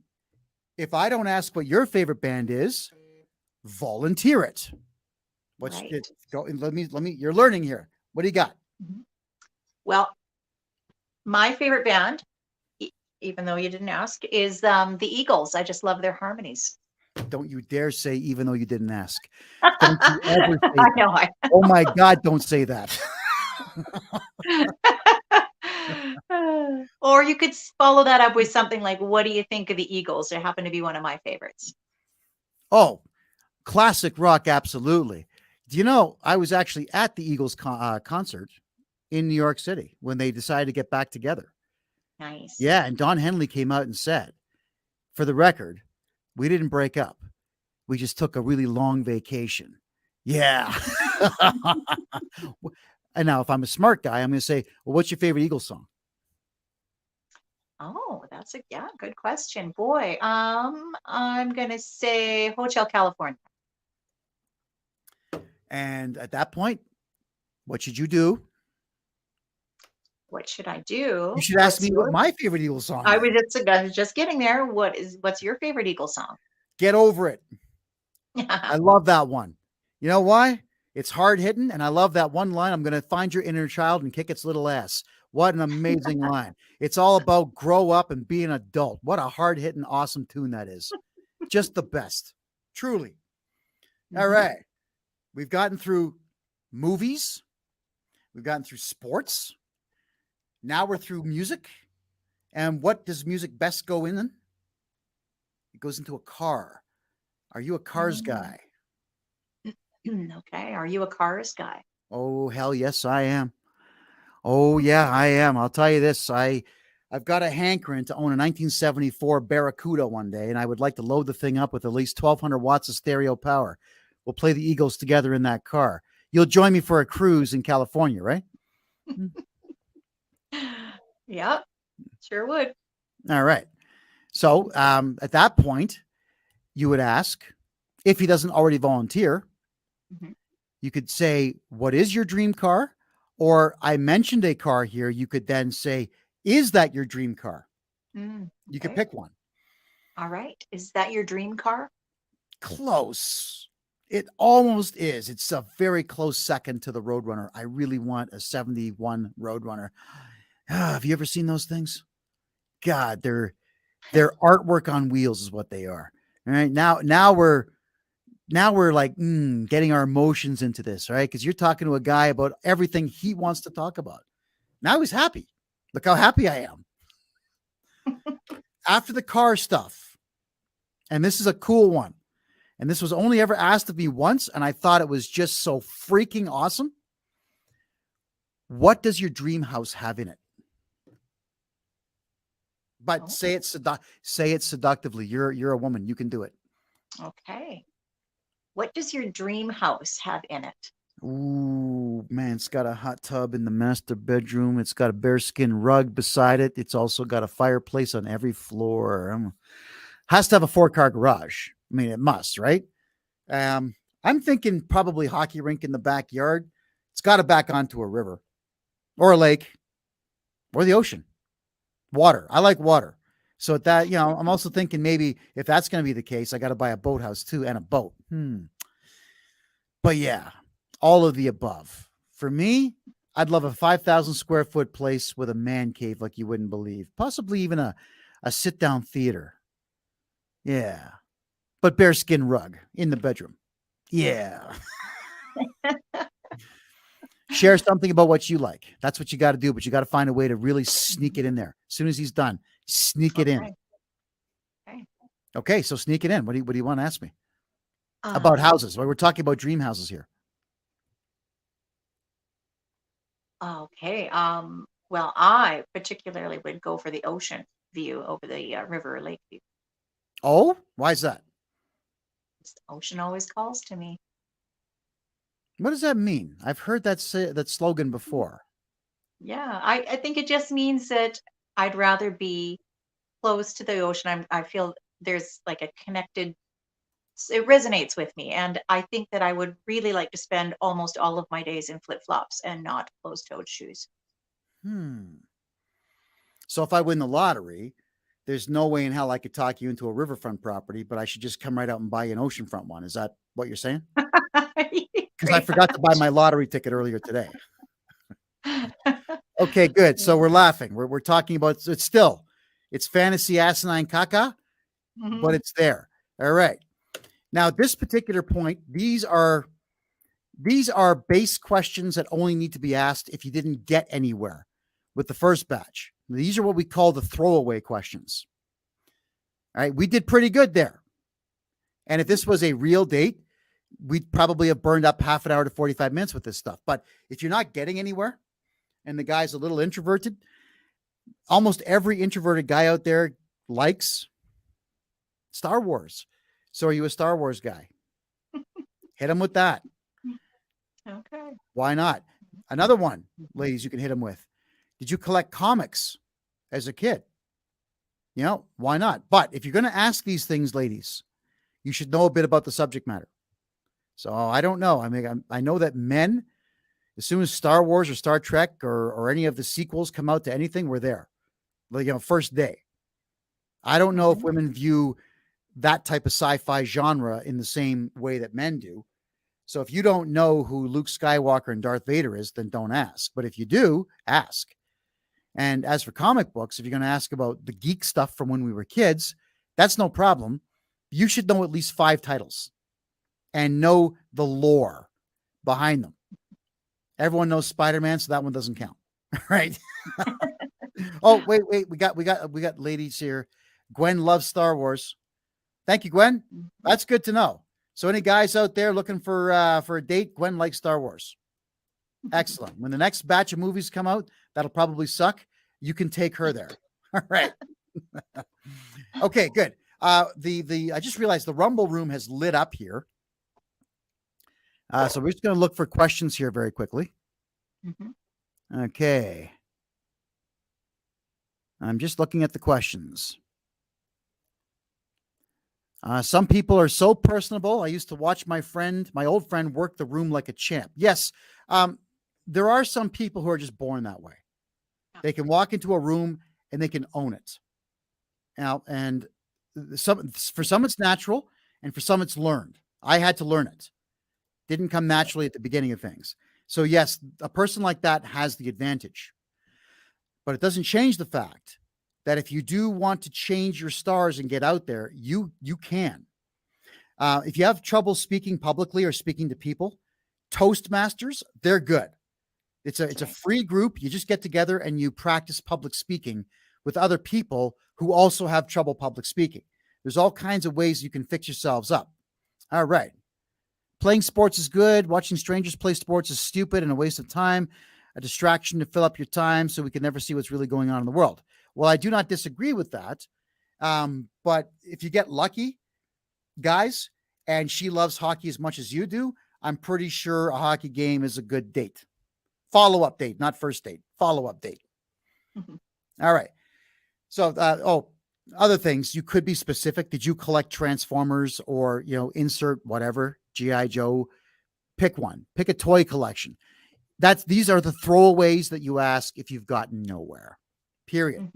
Speaker 1: if I don't ask what your favorite band is, volunteer it. What's
Speaker 2: Right.
Speaker 1: it? Go. Let me. You're learning here. What do you got?
Speaker 2: Mhm. Well, my favorite band, e- even though you didn't ask, is the Eagles. I just love their harmonies.
Speaker 1: Don't you dare say, even though you didn't ask. Don't you ever say
Speaker 2: I
Speaker 1: that.
Speaker 2: know.
Speaker 1: Oh my God, don't say that.
Speaker 2: Or you could follow that up with something like, "What do you think of the Eagles?" They happen to be one of my favorites.
Speaker 1: Oh, classic rock, absolutely. Do you know, I was actually at the Eagles concert in New York City when they decided to get back together.
Speaker 2: Nice.
Speaker 1: Yeah, and Don Henley came out and said, for the record, we didn't break up. We just took a really long vacation. Yeah. And now, if I'm a smart guy, I'm going to say, well, what's your favorite Eagles song?
Speaker 2: Oh, that's a yeah, good question. Boy, I'm gonna say Hotel California.
Speaker 1: And at that point, what should you do?
Speaker 2: What should I
Speaker 1: You
Speaker 2: do?
Speaker 1: should ask
Speaker 2: What's
Speaker 1: me what
Speaker 2: your
Speaker 1: my favorite Eagles song
Speaker 2: I
Speaker 1: is.
Speaker 2: was just getting there. What's your favorite Eagle song?
Speaker 1: Get over it. I love that one. You know why? It's hard hitting, and I love that one line. I'm going to find your inner child and kick its little ass. What an amazing line. It's all about grow up and be an adult. What a hard hitting, awesome tune that is. Just the best. Truly. All
Speaker 2: Mhm.
Speaker 1: right. We've gotten through movies, we've gotten through sports. Now we're through music. And what does music best go in? It goes into a car. Are you a cars
Speaker 2: Mm.
Speaker 1: guy?
Speaker 2: Okay. Are you a Cars guy?
Speaker 1: Oh, hell yes, I am. Oh yeah, I am. I'll tell you this. I've got a hankering to own a 1974 Barracuda one day, and I would like to load the thing up with at least 1,200 watts of stereo power. We'll play the Eagles together in that car. You'll join me for a cruise in California, right? Mm.
Speaker 2: Yep, sure would.
Speaker 1: All right. So at that point, you would ask if he doesn't already volunteer.
Speaker 2: Mhm.
Speaker 1: You could say, "What is your dream car?" Or I mentioned a car here. You could then say, "Is that your dream car?" You could
Speaker 2: Okay.
Speaker 1: pick one.
Speaker 2: All right. Is that your dream car?
Speaker 1: Close. It almost is. It's a very close second to the Roadrunner. I really want a 71 Roadrunner. Have you ever seen those things? God, they're artwork on wheels is what they are. All right. Now we're like getting our emotions into this, right? Because you're talking to a guy about everything he wants to talk about. Now he's happy. Look how happy I am. After the car stuff, and this is a cool one. And this was only ever asked of me once, and I thought it was just so freaking awesome. What does your dream house have in it? But
Speaker 2: Oh,
Speaker 1: say it seductively. You're a woman. You can do it.
Speaker 2: okay. What does your dream house have in it?
Speaker 1: Ooh, man, it's got a hot tub in the master bedroom. It's got a bearskin rug beside it. It's also got a fireplace on every floor. Has to have a 4-car garage. I mean, it must, right? I'm thinking probably hockey rink in the backyard. It's got to back onto a river or a lake or the ocean. Water. I like water. So at that, I'm also thinking maybe if that's going to be the case, I got to buy a boathouse too and a boat. But yeah, all of the above. For me, I'd love a 5,000 square foot place with a man cave like you wouldn't believe. Possibly even a sit down theater. Yeah. But bearskin rug in the bedroom. Yeah. Share something about what you like. That's what you got to do, but you got to find a way to really sneak it in there. As soon as he's done, sneak it in.
Speaker 2: Okay. Okay.
Speaker 1: Okay, so sneak it in. What do you want to ask me about
Speaker 2: Um,
Speaker 1: houses? Well, we're talking about dream houses here.
Speaker 2: okay. Well, I particularly would go for the ocean view over the river or lake view.
Speaker 1: Oh, why is that?
Speaker 2: The ocean always calls to me.
Speaker 1: What does that mean? I've heard that slogan before.
Speaker 2: Yeah, I think it just means that I'd rather be close to the ocean. I feel there's like a connected, it resonates with me. And I think that I would really like to spend almost all of my days in flip flops and not closed toed shoes.
Speaker 1: So if I win the lottery, there's no way in hell I could talk you into a riverfront property, but I should just come right out and buy you an oceanfront one. Is that what you're saying? Because I
Speaker 2: Pretty
Speaker 1: forgot to buy my lottery ticket earlier today. Okay, good. So we're laughing. We're talking about it's fantasy asinine caca, but it's there. All right. Now, at this particular point, these are base questions that only need to be asked if you didn't get anywhere with the first batch. These are what we call the throwaway questions. All right. We did pretty good there. And if this was a real date, we'd probably have burned up half an hour to 45 minutes with this stuff. But if you're not getting anywhere and the guy's a little introverted, almost every introverted guy out there likes Star Wars. So are you a Star Wars guy? Hit him with that.
Speaker 2: Okay.
Speaker 1: Why not? Another one, ladies, you can hit him with. Did you collect comics as a kid? You know, why not? But if you're going to ask these things, ladies, you should know a bit about the subject matter. So I don't know. I mean, I know that men, as soon as Star Wars or Star Trek or any of the sequels come out to anything, we're there. Like, first day. I don't know if women view that type of sci-fi genre in the same way that men do. So if you don't know who Luke Skywalker and Darth Vader is, then don't ask. But if you do, ask. And as for comic books, if you're going to ask about the geek stuff from when we were kids, that's no problem. You should know at least 5 titles and know the lore behind them. Everyone knows Spider-Man, so that one doesn't count. Right? Oh, wait. We got ladies here. Gwen loves Star Wars. Thank you, Gwen. That's good to know. So any guys out there looking for a date, Gwen likes Star Wars. Excellent. When the next batch of movies come out, that'll probably suck. You can take her there. All right. Okay, good. I just realized the Rumble room has lit up here. So we're just going to look for questions here very quickly. Okay. I'm just looking at the questions. Some people are so personable. I used to watch my old friend work the room like a champ. Yes. There are some people who are just born that way. They can walk into a room and they can own it. Now, and for some it's natural and for some it's learned. I had to learn it. Didn't come naturally at the beginning of things. So yes, a person like that has the advantage. But it doesn't change the fact that if you do want to change your stars and get out there, you can. If you have trouble speaking publicly or speaking to people, Toastmasters, they're good. It's a free group. You just get together and you practice public speaking with other people who also have trouble public speaking. There's all kinds of ways you can fix yourselves up. All right. Playing sports is good. Watching strangers play sports is stupid and a waste of time, a distraction to fill up your time so we can never see what's really going on in the world. Well, I do not disagree with that. But if you get lucky, guys, and she loves hockey as much as you do, I'm pretty sure a hockey game is a good date. Follow-up date, not first date. Follow-up date. All right. So, other things. You could be specific. Did you collect Transformers or, insert whatever, G.I. Joe? Pick one. Pick a toy collection. These are the throwaways that you ask if you've gotten nowhere. Period.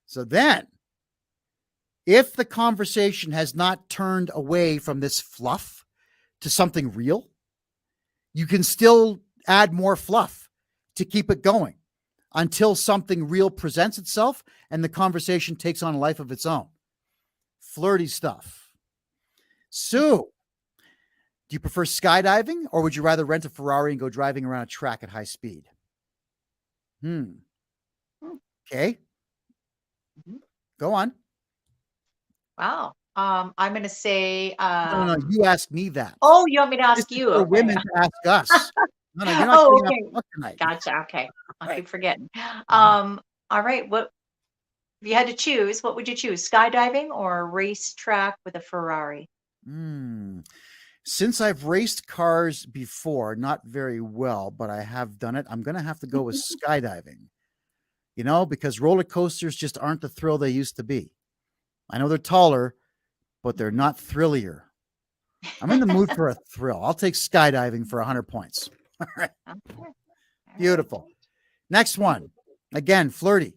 Speaker 1: So then, if the conversation has not turned away from this fluff to something real, you can still add more fluff to keep it going until something real presents itself and the conversation takes on a life of its own. Flirty stuff. Sue, do you prefer skydiving or would you rather rent a Ferrari and go driving around a track at high speed? Okay. Go on.
Speaker 2: Wow. I'm going to say.
Speaker 1: No. You asked me that.
Speaker 2: Oh, you want me to ask
Speaker 1: This
Speaker 2: you?
Speaker 1: is for
Speaker 2: Okay.
Speaker 1: women to ask us. No, you're not
Speaker 2: Oh,
Speaker 1: getting
Speaker 2: okay.
Speaker 1: up tonight.
Speaker 2: Gotcha. Okay. I
Speaker 1: Right.
Speaker 2: keep forgetting. All right. What if you had to choose? What would you choose? Skydiving or a racetrack with a Ferrari?
Speaker 1: Since I've raced cars before, not very well, but I have done it, I'm going to have to go with skydiving. Because roller coasters just aren't the thrill they used to be. I know they're taller, but they're not thrillier. I'm in the mood for a thrill. I'll take skydiving for 100 points. All right.
Speaker 2: Okay.
Speaker 1: Beautiful. Next one. Again, flirty.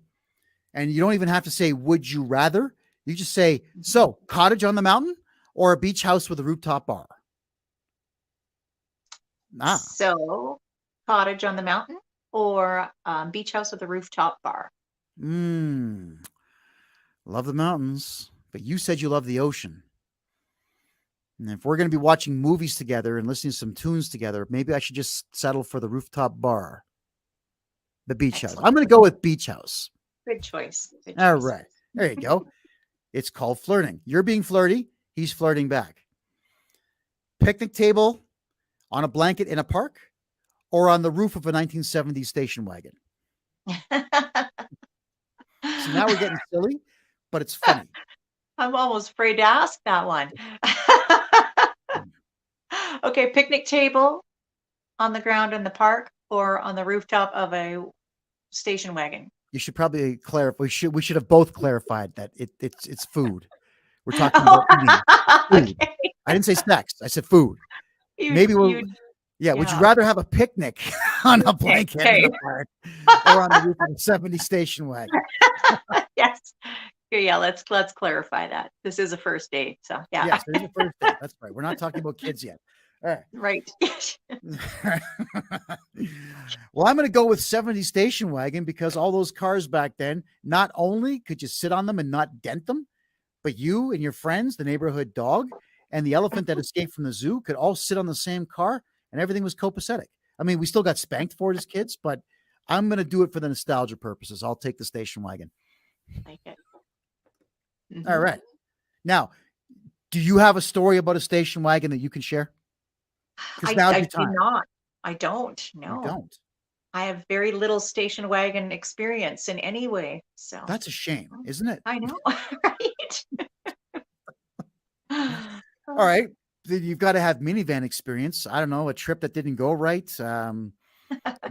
Speaker 1: And you don't even have to say, would you rather? You just say, so cottage on the mountain or a beach house with a rooftop bar? Ah,
Speaker 2: So, cottage on the mountain or beach house with a rooftop bar?
Speaker 1: love the mountains, but you said you love the ocean. And if we're going to be watching movies together and listening to some tunes together, maybe I should just settle for the rooftop bar, the beach house.
Speaker 2: Excellent.
Speaker 1: I'm going to go with beach house.
Speaker 2: Good choice. Good
Speaker 1: All
Speaker 2: choice.
Speaker 1: right. There you go. It's called flirting. You're being flirty. He's flirting back. Picnic table on a blanket in a park or on the roof of a 1970s station wagon. So now we're getting silly, but it's funny.
Speaker 2: I'm almost afraid to ask that one. Okay, picnic table on the ground in the park or on the rooftop of a station wagon.
Speaker 1: You should probably clarify. We should have both clarified that it's food. We're talking about eating food.
Speaker 2: Okay.
Speaker 1: I didn't say sex. I said food.
Speaker 2: You,
Speaker 1: Maybe we'll.
Speaker 2: you,
Speaker 1: Yeah. Would you
Speaker 2: yeah.
Speaker 1: rather have a picnic on a blanket in
Speaker 2: Okay.
Speaker 1: the park or on the roof of a 70 station wagon?
Speaker 2: Yes. Yeah, let's clarify that. This is a first date. So yeah.
Speaker 1: Yes, it is the first date. That's right. We're not talking about kids yet. All
Speaker 2: Right.
Speaker 1: right. Well, I'm going to go with 70 station wagon because all those cars back then, not only could you sit on them and not dent them, but you and your friends, the neighborhood dog, and the elephant that escaped from the zoo could all sit on the same car and everything was copacetic. I mean, we still got spanked for it as kids, but I'm going to do it for the nostalgia purposes. I'll take the station wagon.
Speaker 2: Like it.
Speaker 1: All right. Now, do you have a story about a station wagon that you can share? Because now's
Speaker 2: I
Speaker 1: your
Speaker 2: do
Speaker 1: time.
Speaker 2: not. I don't. No.
Speaker 1: You don't.
Speaker 2: I have very little station wagon experience in any way. So
Speaker 1: That's a shame, isn't it?
Speaker 2: I know, right?
Speaker 1: All right. Then you've got to have minivan experience. I don't know, a trip that didn't go right. A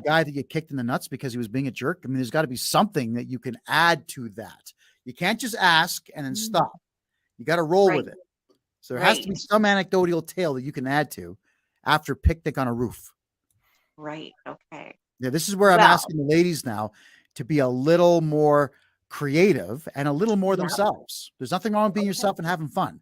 Speaker 1: guy that you kicked in the nuts because he was being a jerk. I mean, there's got to be something that you can add to that. You can't just ask and then stop. You got to roll with it. So there has to be some anecdotal tale that you can add to after picnic on a roof.
Speaker 2: Right. Okay.
Speaker 1: Yeah, this is where I'm asking the ladies now to be a little more creative and a little more themselves. There's nothing wrong with being yourself and having fun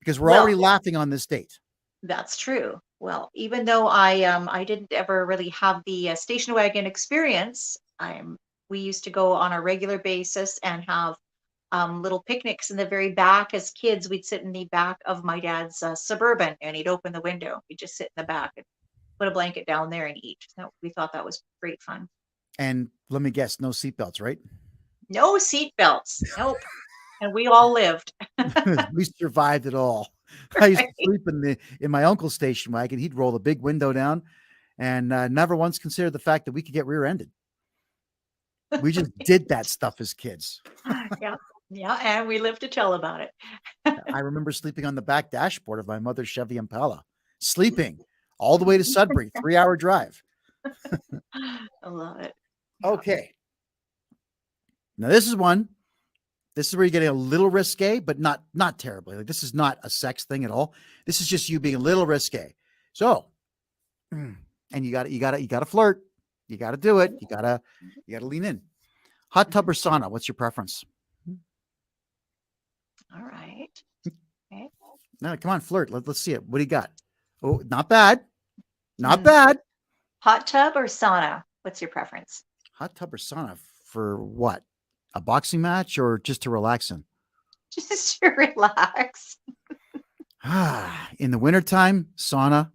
Speaker 1: because we're already laughing on this date.
Speaker 2: That's true. Well, even though I didn't ever really have the station wagon experience, we used to go on a regular basis and have little picnics in the very back. As kids, we'd sit in the back of my dad's Suburban, and he'd open the window. We'd just sit in the back and put a blanket down there and eat. So we thought that was great fun.
Speaker 1: And let me guess, no seatbelts, right?
Speaker 2: No seatbelts. Nope. And we all lived.
Speaker 1: We survived it all. I used to sleep in my uncle's station wagon. He'd roll the big window down and never once considered the fact that we could get rear-ended. We just did that stuff as kids.
Speaker 2: Yeah. Yeah. And we lived to tell about it.
Speaker 1: I remember sleeping on the back dashboard of my mother's Chevy Impala, sleeping all the way to Sudbury, 3-hour drive.
Speaker 2: I love it. Yeah.
Speaker 1: Okay. Now this is where you're getting a little risque, but not terribly. Like this is not a sex thing at all. This is just you being a little risque. So, and you got to flirt. You got to do it. You got to lean in. Hot tub or sauna? What's your preference?
Speaker 2: All right. Okay.
Speaker 1: No, come on, flirt. Let's see it. What do you got? Oh, not bad. Not bad.
Speaker 2: Hot tub or sauna? What's your preference?
Speaker 1: Hot tub or sauna for what? A boxing match or just to relax in?
Speaker 2: Just to relax.
Speaker 1: In the wintertime, sauna.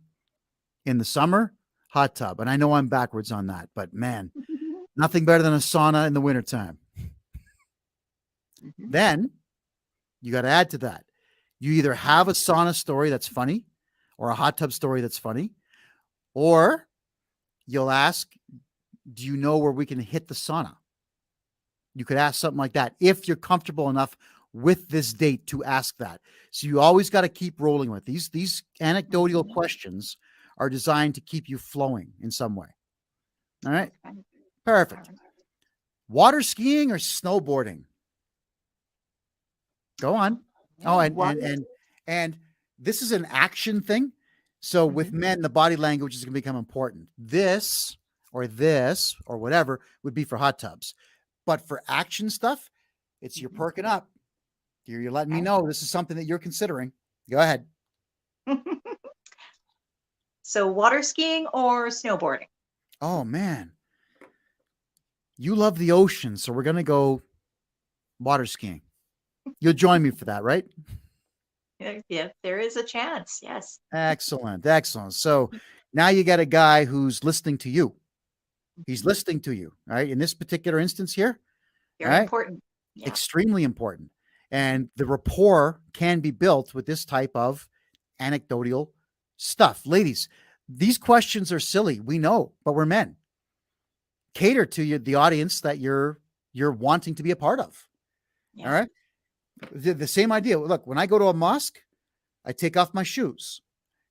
Speaker 1: In the summer, hot tub. And I know I'm backwards on that, but man, nothing better than a sauna in the wintertime. Then you got to add to that. You either have a sauna story that's funny or a hot tub story that's funny, or you'll ask, do you know where we can hit the sauna? You could ask something like that if you're comfortable enough with this date to ask that. So you always got to keep rolling with these anecdotal questions are designed to keep you flowing in some way. All right. Perfect. Water skiing or snowboarding? Go on. Oh, and this is an action thing. So with men, the body language is going to become important. This, or this or whatever would be for hot tubs. But for action stuff, it's you're perking up. You're letting me know this is something that you're considering. Go ahead.
Speaker 2: So water skiing or snowboarding?
Speaker 1: Oh man, you love the ocean, so we're gonna go water skiing. You'll join me for that, right?
Speaker 2: Yeah, there is a chance. Yes.
Speaker 1: Excellent, excellent. So now you got a guy who's listening to you. He's listening to you, right? In this particular instance here, all
Speaker 2: Very
Speaker 1: right,
Speaker 2: important. Yeah.
Speaker 1: extremely important. And the rapport can be built with this type of anecdotal stuff. Ladies, these questions are silly. We know, but we're men. Cater to you, the audience that you're wanting to be a part of.
Speaker 2: Yeah.
Speaker 1: All right. The same idea. Look, when I go to a mosque, I take off my shoes.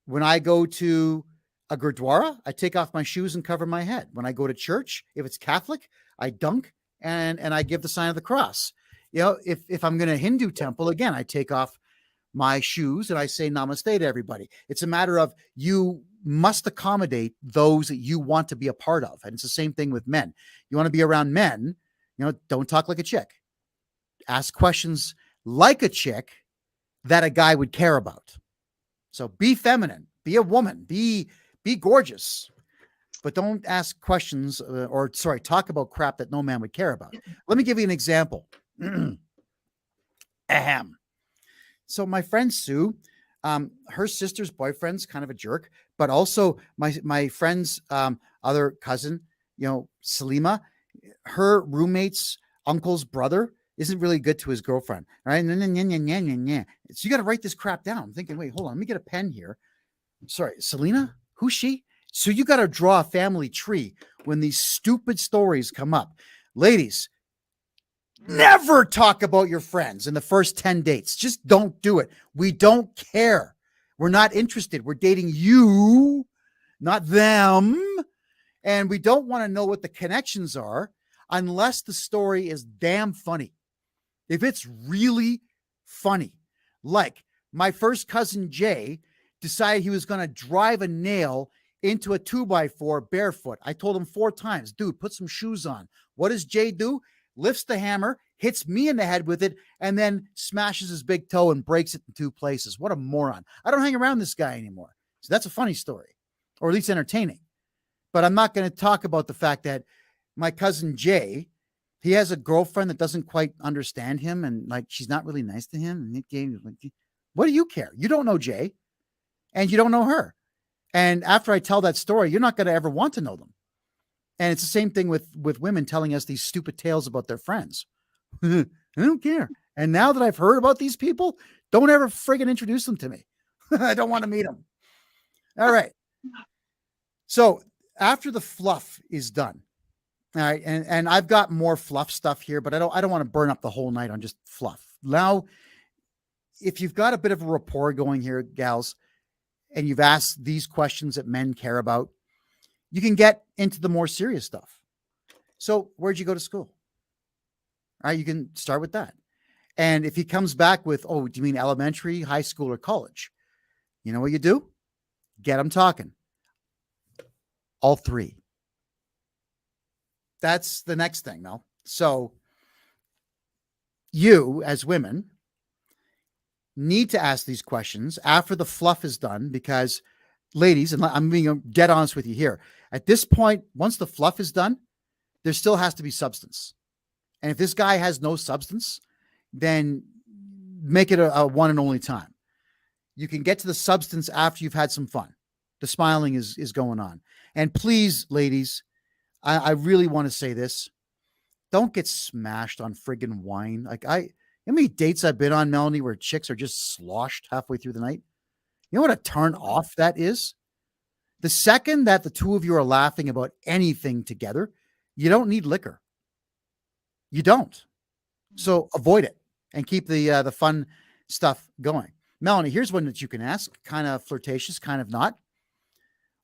Speaker 1: When I go to a gurdwara, I take off my shoes and cover my head. When I go to church, if it's Catholic, I dunk and I give the sign of the cross. You know, if I'm going to Hindu temple, again, I take off my shoes and I say namaste to everybody. It's a matter of you must accommodate those that you want to be a part of. And it's the same thing with men. You want to be around men, don't talk like a chick. Ask questions like a chick that a guy would care about. So be feminine, be a woman, be gorgeous, but don't ask questions talk about crap that no man would care about. Let me give you an example. Ahem. So my friend Sue, her sister's boyfriend's kind of a jerk, but also my friend's other cousin, Salima, her roommate's uncle's brother isn't really good to his girlfriend, right? So you got to write this crap down. I'm thinking, wait, hold on, let me get a pen here. Sorry, Selena, who's she? So you got to draw a family tree when these stupid stories come up. Ladies, never talk about your friends in the first 10 dates. Just don't do it. We don't care. We're not interested. We're dating you, not them. And we don't want to know what the connections are unless the story is damn funny. If it's really funny, like my first cousin Jay decided he was going to drive a nail into a 2x4 barefoot. I told him 4 times, dude, put some shoes on. What does Jay do? Lifts the hammer, hits me in the head with it, and then smashes his big toe and breaks it in 2 places. What a moron. I don't hang around this guy anymore. So that's a funny story, or at least entertaining. But I'm not going to talk about the fact that my cousin Jay, he has a girlfriend that doesn't quite understand him, and like she's not really nice to him. And what do you care? You don't know Jay, and you don't know her. And after I tell that story, you're not going to ever want to know them. And it's the same thing with women telling us these stupid tales about their friends. I don't care. And now that I've heard about these people, don't ever friggin' introduce them to me. I don't want to meet them. All right. So after the fluff is done, all right, and I've got more fluff stuff here, but I don't want to burn up the whole night on just fluff. Now, if you've got a bit of a rapport going here, gals, and you've asked these questions that men care about, you can get into the more serious stuff. So where'd you go to school? All right, you can start with that. And if he comes back with, oh, do you mean elementary, high school, or college? You know what you do? Get him talking. All 3. That's the next thing, Mel. So you, as women, need to ask these questions after the fluff is done, because ladies, and I'm being dead honest with you here, at this point, once the fluff is done, there still has to be substance. And if this guy has no substance, then make it a one and only time. You can get to the substance after you've had some fun. The smiling is going on. And please, ladies, I really want to say this. Don't get smashed on friggin' wine. Like how many dates I've been on, Melanie, where chicks are just sloshed halfway through the night? You know what a turn off that is? The second that the two of you are laughing about anything together, you don't need liquor. You don't. So avoid it and keep the fun stuff going. Melanie, here's one that you can ask, kind of flirtatious, kind of not.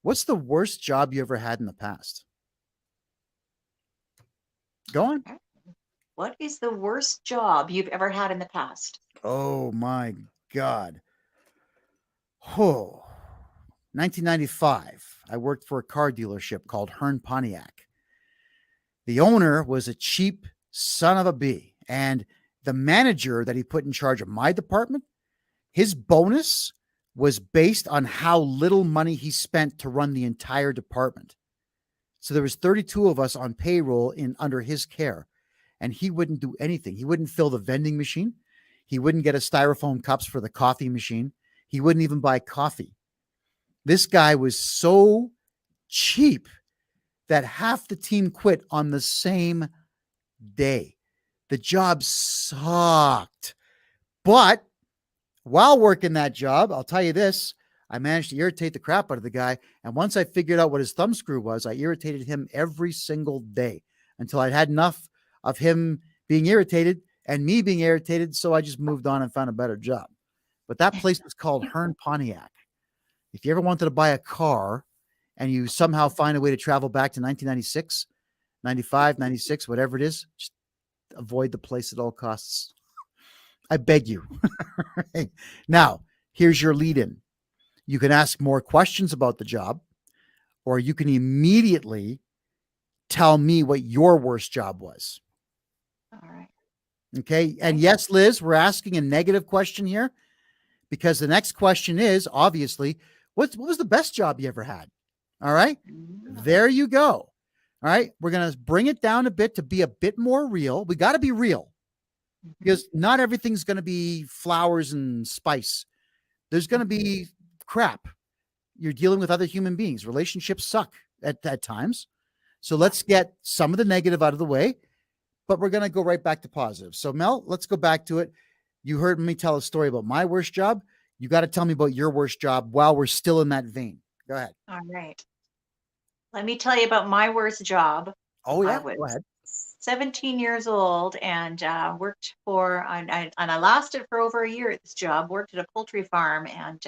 Speaker 1: What's the worst job you ever had in the past? Go on.
Speaker 2: What is the worst job you've ever had in the past?
Speaker 1: Oh my God. Oh, 1995, I worked for a car dealership called Hearn Pontiac. The owner was a cheap son of a bee, and the manager that he put in charge of my department, his bonus was based on how little money he spent to run the entire department. So there was 32 of us on payroll under his care, and he wouldn't do anything. He wouldn't fill the vending machine. He wouldn't get a styrofoam cups for the coffee machine. He wouldn't even buy coffee. This guy was so cheap that half the team quit on the same day. The job sucked. But while working that job, I'll tell you this, I managed to irritate the crap out of the guy. And once I figured out what his thumb screw was, I irritated him every single day until I'd had enough of him being irritated and me being irritated. So I just moved on and found a better job. But that place was called Hearn Pontiac. If you ever wanted to buy a car and you somehow find a way to travel back to 1996, 95, 96, whatever it is, just avoid the place at all costs. I beg you. Now, here's your lead in. You can ask more questions about the job, or you can immediately tell me what your worst job was.
Speaker 2: All right.
Speaker 1: Okay. And yes, Liz, we're asking a negative question here because the next question is obviously, what was the best job you ever had? All right. There you go. All right. We're going to bring it down a bit to be a bit more real. We got to be real because not everything's going to be flowers and spice. There's going to be crap. You're dealing with other human beings. Relationships suck at times. So let's get some of the negative out of the way, but we're going to go right back to positive. So Mel, let's go back to it. You heard me tell a story about my worst job. You got to tell me about your worst job while we're still in that vein. Go ahead.
Speaker 2: All right. Let me tell you about my worst job.
Speaker 1: Oh yeah,
Speaker 2: I was
Speaker 1: go ahead.
Speaker 2: 17 years old and worked for, and I lasted for over a year at this job, worked at a poultry farm, and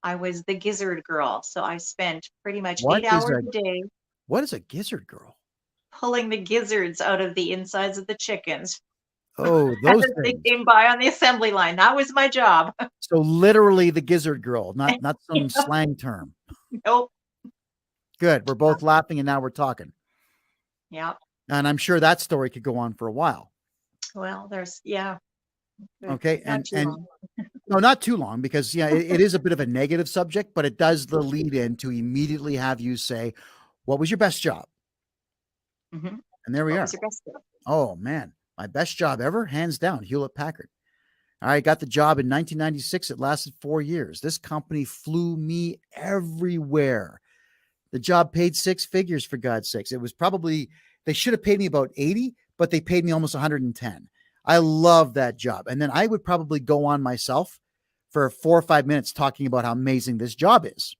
Speaker 2: I was the gizzard girl. So I spent pretty much 8 hours a day.
Speaker 1: What is a gizzard girl?
Speaker 2: Pulling the gizzards out of the insides of the chickens.
Speaker 1: Oh, those
Speaker 2: as they
Speaker 1: things.
Speaker 2: came by on the assembly line. That was my job.
Speaker 1: So literally the gizzard girl, not some slang term.
Speaker 2: Nope.
Speaker 1: Good. We're both laughing and now we're talking.
Speaker 2: Yeah.
Speaker 1: And I'm sure that story could go on for a while.
Speaker 2: Well,
Speaker 1: Okay.
Speaker 2: Not too long.
Speaker 1: No, not too long because it is a bit of a negative subject, but it does the lead in to immediately have you say, what was your best job?
Speaker 2: Mm-hmm.
Speaker 1: And there we
Speaker 2: What
Speaker 1: are.
Speaker 2: was your best job?
Speaker 1: Oh man, my best job ever, hands down, Hewlett Packard. I got the job in 1996. It lasted 4 years. This company flew me everywhere. The job paid 6 figures, for God's sakes. It was probably, they should have paid me about 80, but they paid me almost 110. I love that job. And then I would probably go on myself for 4 or 5 minutes talking about how amazing this job is.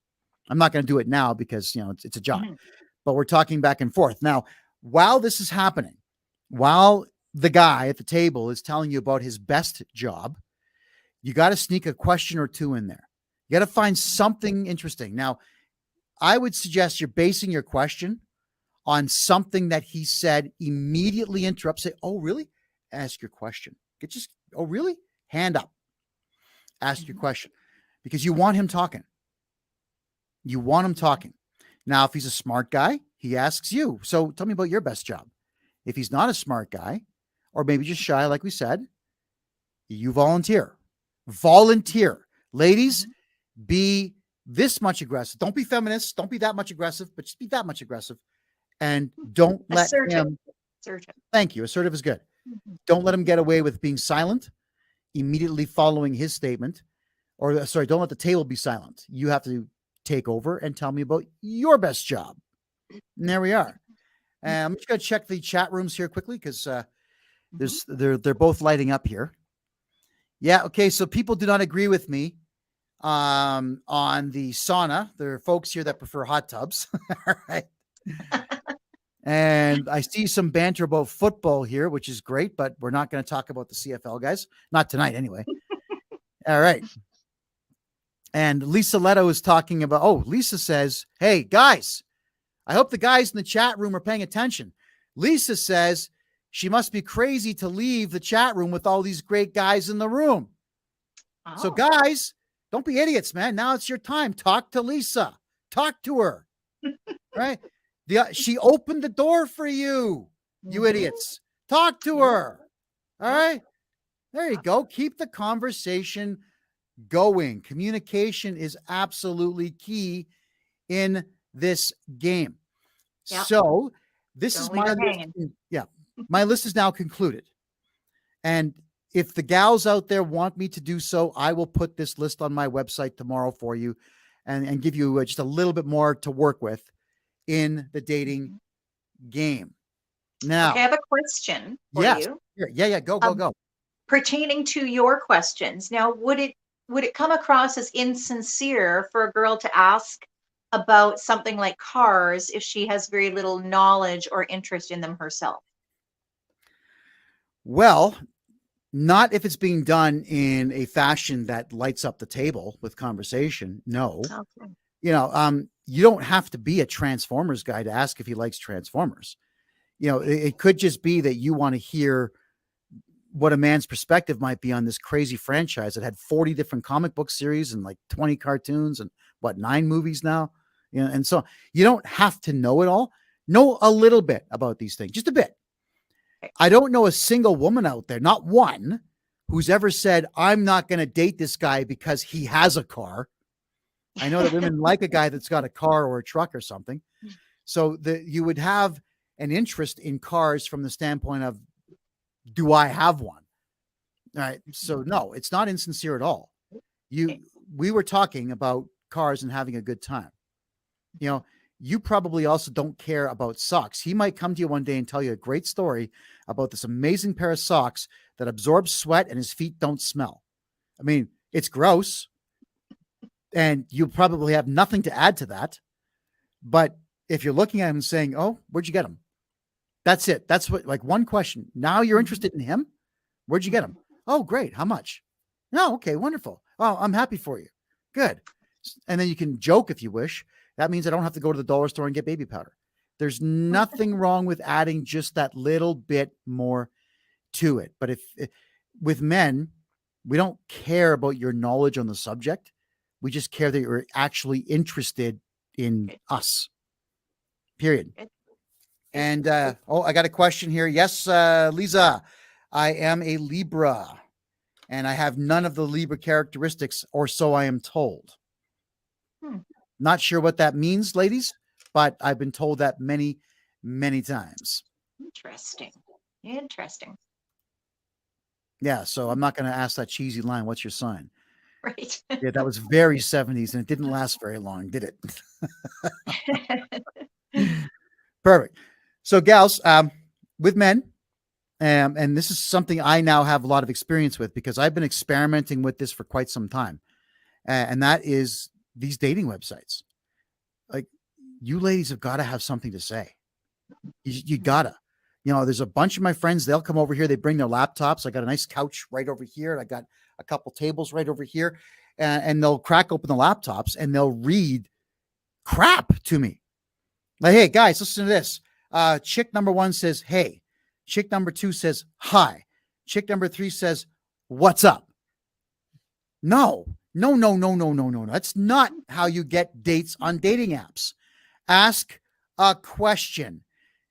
Speaker 1: I'm not going to do it now because, it's a job, but we're talking back and forth. Now, while this is happening, while the guy at the table is telling you about his best job, you got to sneak a question or two in there. You got to find something interesting. Now, I would suggest you're basing your question on something that he said, immediately interrupt, say, oh, really? Ask your question. Oh, really? Hand up. Ask your question because you want him talking. You want him talking. Now, if he's a smart guy, he asks you. So tell me about your best job. If he's not a smart guy, or maybe just shy, like we said, you volunteer. Volunteer. Ladies, be this much aggressive. Don't be feminist. Don't be that much aggressive, but just be that much aggressive. And don't let him.
Speaker 2: Assertive.
Speaker 1: Thank you. Assertive is good. Don't let him get away with being silent immediately following his statement. Or, sorry, don't let the table be silent. You have to take over and tell me about your best job. And there we are. And I'm just going to check the chat rooms here quickly because they're both lighting up here. Yeah. Okay. So people do not agree with me on the sauna. There are folks here that prefer hot tubs. All right. And I see some banter about football here, which is great, but we're not going to talk about the CFL, guys. Not tonight, anyway. All right. And Lisa Leto is talking about, Lisa says, hey, guys, I hope the guys in the chat room are paying attention. Lisa says she must be crazy to leave the chat room with all these great guys in the room. Oh. So, guys, Don't be idiots, man. Now it's your time. Talk to Lisa. Talk to her. Right? She opened the door for you, you idiots. Talk to her. All right? There you go. Keep the conversation going. Communication is absolutely key in this game.
Speaker 2: Yep.
Speaker 1: So this
Speaker 2: Don't
Speaker 1: is
Speaker 2: leave
Speaker 1: my
Speaker 2: it
Speaker 1: list.
Speaker 2: hanging.
Speaker 1: Yeah. My list is now concluded. And if the gals out there want me to do so, I will put this list on my website tomorrow for you and give you just a little bit more to work with in the dating game. Now,
Speaker 2: Okay, I have a question for
Speaker 1: yes.
Speaker 2: you.
Speaker 1: Yeah. Go.
Speaker 2: Pertaining to your questions. Now, would it come across as insincere for a girl to ask about something like cars if she has very little knowledge or interest in them herself?
Speaker 1: Well, not if it's being done in a fashion that lights up the table with conversation. No.
Speaker 2: Okay.
Speaker 1: You don't have to be a Transformers guy to ask if he likes Transformers. It could just be that you want to hear what a man's perspective might be on this crazy franchise that had 40 different comic book series and like 20 cartoons and 9 movies now. And so you don't have to know it all. Know a little bit about these things, just a bit. I don't know a single woman out there, not one, who's ever said, I'm not going to date this guy because he has a car. I know that women like a guy that's got a car or a truck or something. So you would have an interest in cars from the standpoint of, do I have one? All right. So no, it's not insincere at all. We were talking about cars and having a good time. You probably also don't care about socks. He might come to you one day and tell you a great story about this amazing pair of socks that absorbs sweat and his feet don't smell. I mean, it's gross. And you probably have nothing to add to that. But if you're looking at him and saying, oh, where'd you get him? That's it. That's what, like, one question. Now you're interested in him. Where'd you get him? Oh, great. How much? No. Okay. Wonderful. Oh, I'm happy for you. Good. And then you can joke if you wish. That means I don't have to go to the dollar store and get baby powder. There's nothing wrong with adding just that little bit more to it. But with men, we don't care about your knowledge on the subject. We just care that you're actually interested in us. Period. And I got a question here. Yes, Lisa, I am a Libra, and I have none of the Libra characteristics, or so I am told. Not sure what that means, ladies, but I've been told that many, many times.
Speaker 2: Interesting.
Speaker 1: Yeah, so I'm not going to ask that cheesy line, what's your sign?
Speaker 2: Right.
Speaker 1: Yeah, that was very 70s, and it didn't last very long, did it? Perfect. So, gals, with men, and this is something I now have a lot of experience with because I've been experimenting with this for quite some time, and that is these dating websites. Like, you ladies have got to have something to say. You gotta. There's a bunch of my friends, they'll come over here, they bring their laptops. I got a nice couch right over here, and I got a couple tables right over here, and they'll crack open the laptops and they'll read crap to me. Like, hey, guys, listen to this. Chick number 1 says, hey. Chick number 2 says, hi. Chick number 3 says, what's up? No. That's not how you get dates on dating apps. Ask a question.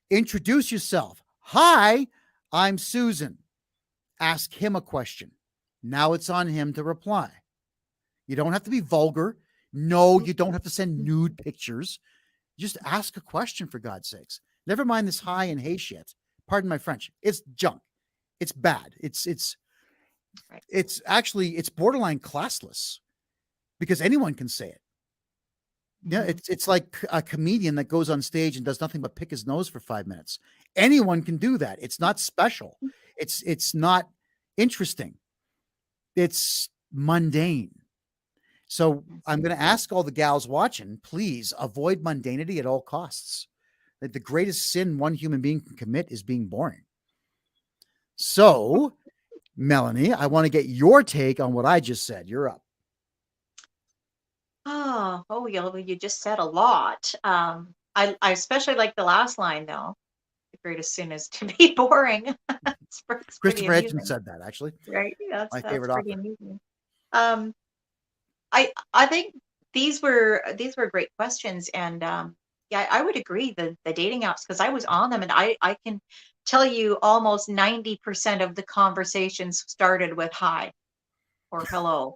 Speaker 1: Introduce yourself. Hi, I'm Susan. Ask him a question. Now it's on him to reply. You don't have to be vulgar. No, you don't have to send nude pictures. Just ask a question, for God's sakes. Never mind this hi and hey shit. Pardon my French. It's junk. It's bad. It's actually, it's borderline classless because anyone can say it. Yeah, it's like a comedian that goes on stage and does nothing but pick his nose for 5 minutes. Anyone can do that. It's not special. It's not interesting. It's mundane. So I'm going to ask all the gals watching, please avoid mundanity at all costs. The greatest sin one human being can commit is being boring. So, Melanie, I want to get your take on what I just said. You're up.
Speaker 2: Oh, you just said a lot. I especially like the last line though. The greatest sin is to be boring. It's
Speaker 1: Christopher Hitchens said that, actually.
Speaker 2: Right?
Speaker 1: My favorite
Speaker 2: pretty
Speaker 1: author.
Speaker 2: amusing. I think these were great questions, and yeah, I would agree the dating apps, because I was on them, and I can tell you almost 90% of the conversations started with hi or hello.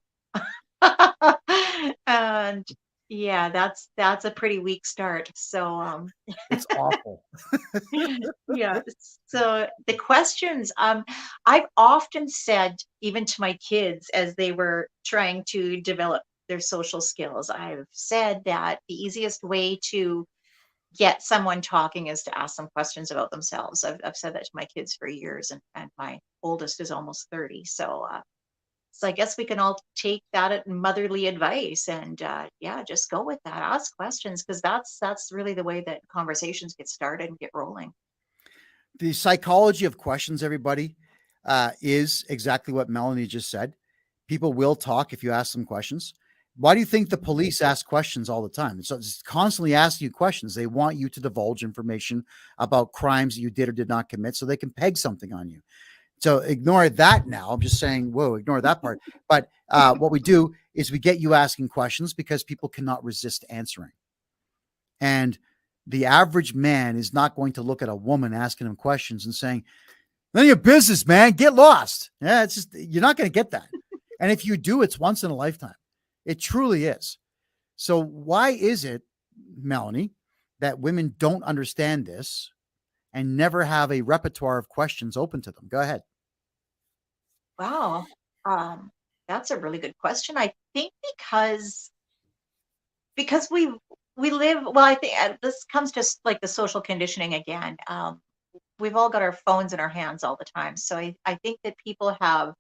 Speaker 2: And yeah, that's a pretty weak start. So
Speaker 1: It's awful.
Speaker 2: yeah, so the questions, I've often said, even to my kids as they were trying to develop their social skills, I've said that the easiest way to get someone talking is to ask them questions about themselves. I've said that to my kids for years, and my oldest is almost 30. So I guess we can all take that at motherly advice, and yeah, just go with that. Ask questions, because that's really the way that conversations get started and get rolling.
Speaker 1: The psychology of questions, everybody, is exactly what Melanie just said. People will talk if you ask them questions. Why do you think the police ask questions all the time? So it's constantly asking you questions. They want you to divulge information about crimes that you did or did not commit so they can peg something on you. So ignore that now. I'm just saying, whoa, ignore that part. But what we do is we get you asking questions because people cannot resist answering. And the average man is not going to look at a woman asking him questions and saying, none of your business, man, get lost. Yeah, it's just, you're not going to get that. And if you do, it's once in a lifetime. It truly is. So why is it, Melanie, that women don't understand this and never have a repertoire of questions open to them? Go ahead.
Speaker 2: Wow. Um, that's a really good question. I think because we live, well, I think this comes to like the social conditioning again. We've all got our phones in our hands all the time. So I think that people have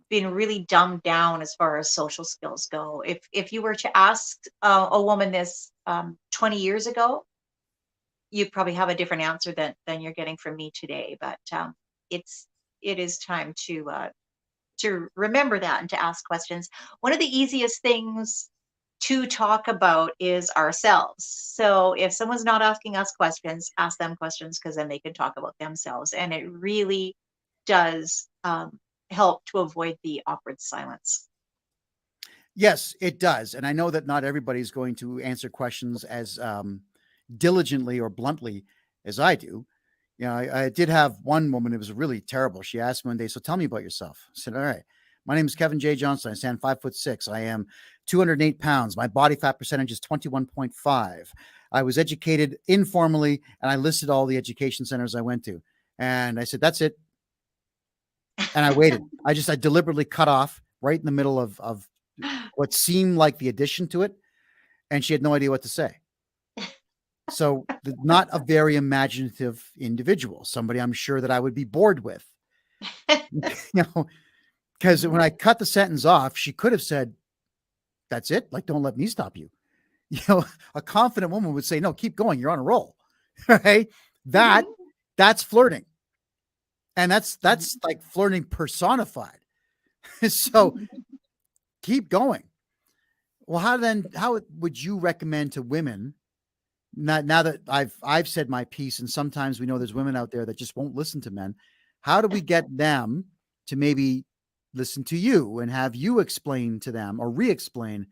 Speaker 2: been really dumbed down as far as social skills go. If you were to ask a woman this 20 years ago, you'd probably have a different answer than you're getting from me today. But it's it is time to remember that and to ask questions. One of the easiest things to talk about is ourselves. So if someone's not asking us questions, ask them questions, because then they can talk about themselves. And it really does help to avoid the awkward silence.
Speaker 1: Yes, it does. And I know that not everybody's going to answer questions as diligently or bluntly as I do. You know, I did have one woman, it was really terrible. She asked me one day, so tell me about yourself. I said, all right, my name is Kevin J Johnston. I stand 5'6". I am 208 pounds. My body fat percentage is 21.5. I was educated informally and I listed all the education centers I went to. And I said, that's it. And I waited. I deliberately cut off right in the middle of what seemed like the addition to it. And she had no idea what to say. So not a very imaginative individual, somebody I'm sure that I would be bored with, you know, because when I cut the sentence off, she could have said, that's it. Like, don't let me stop you. You know, a confident woman would say, no, keep going. You're on a roll. Right. That's flirting. And that's like flirting personified. So keep going. Well, how would you recommend to women now that I've said my piece, and sometimes we know there's women out there that just won't listen to men. How do we get them to maybe listen to you and have you explain to them or re-explain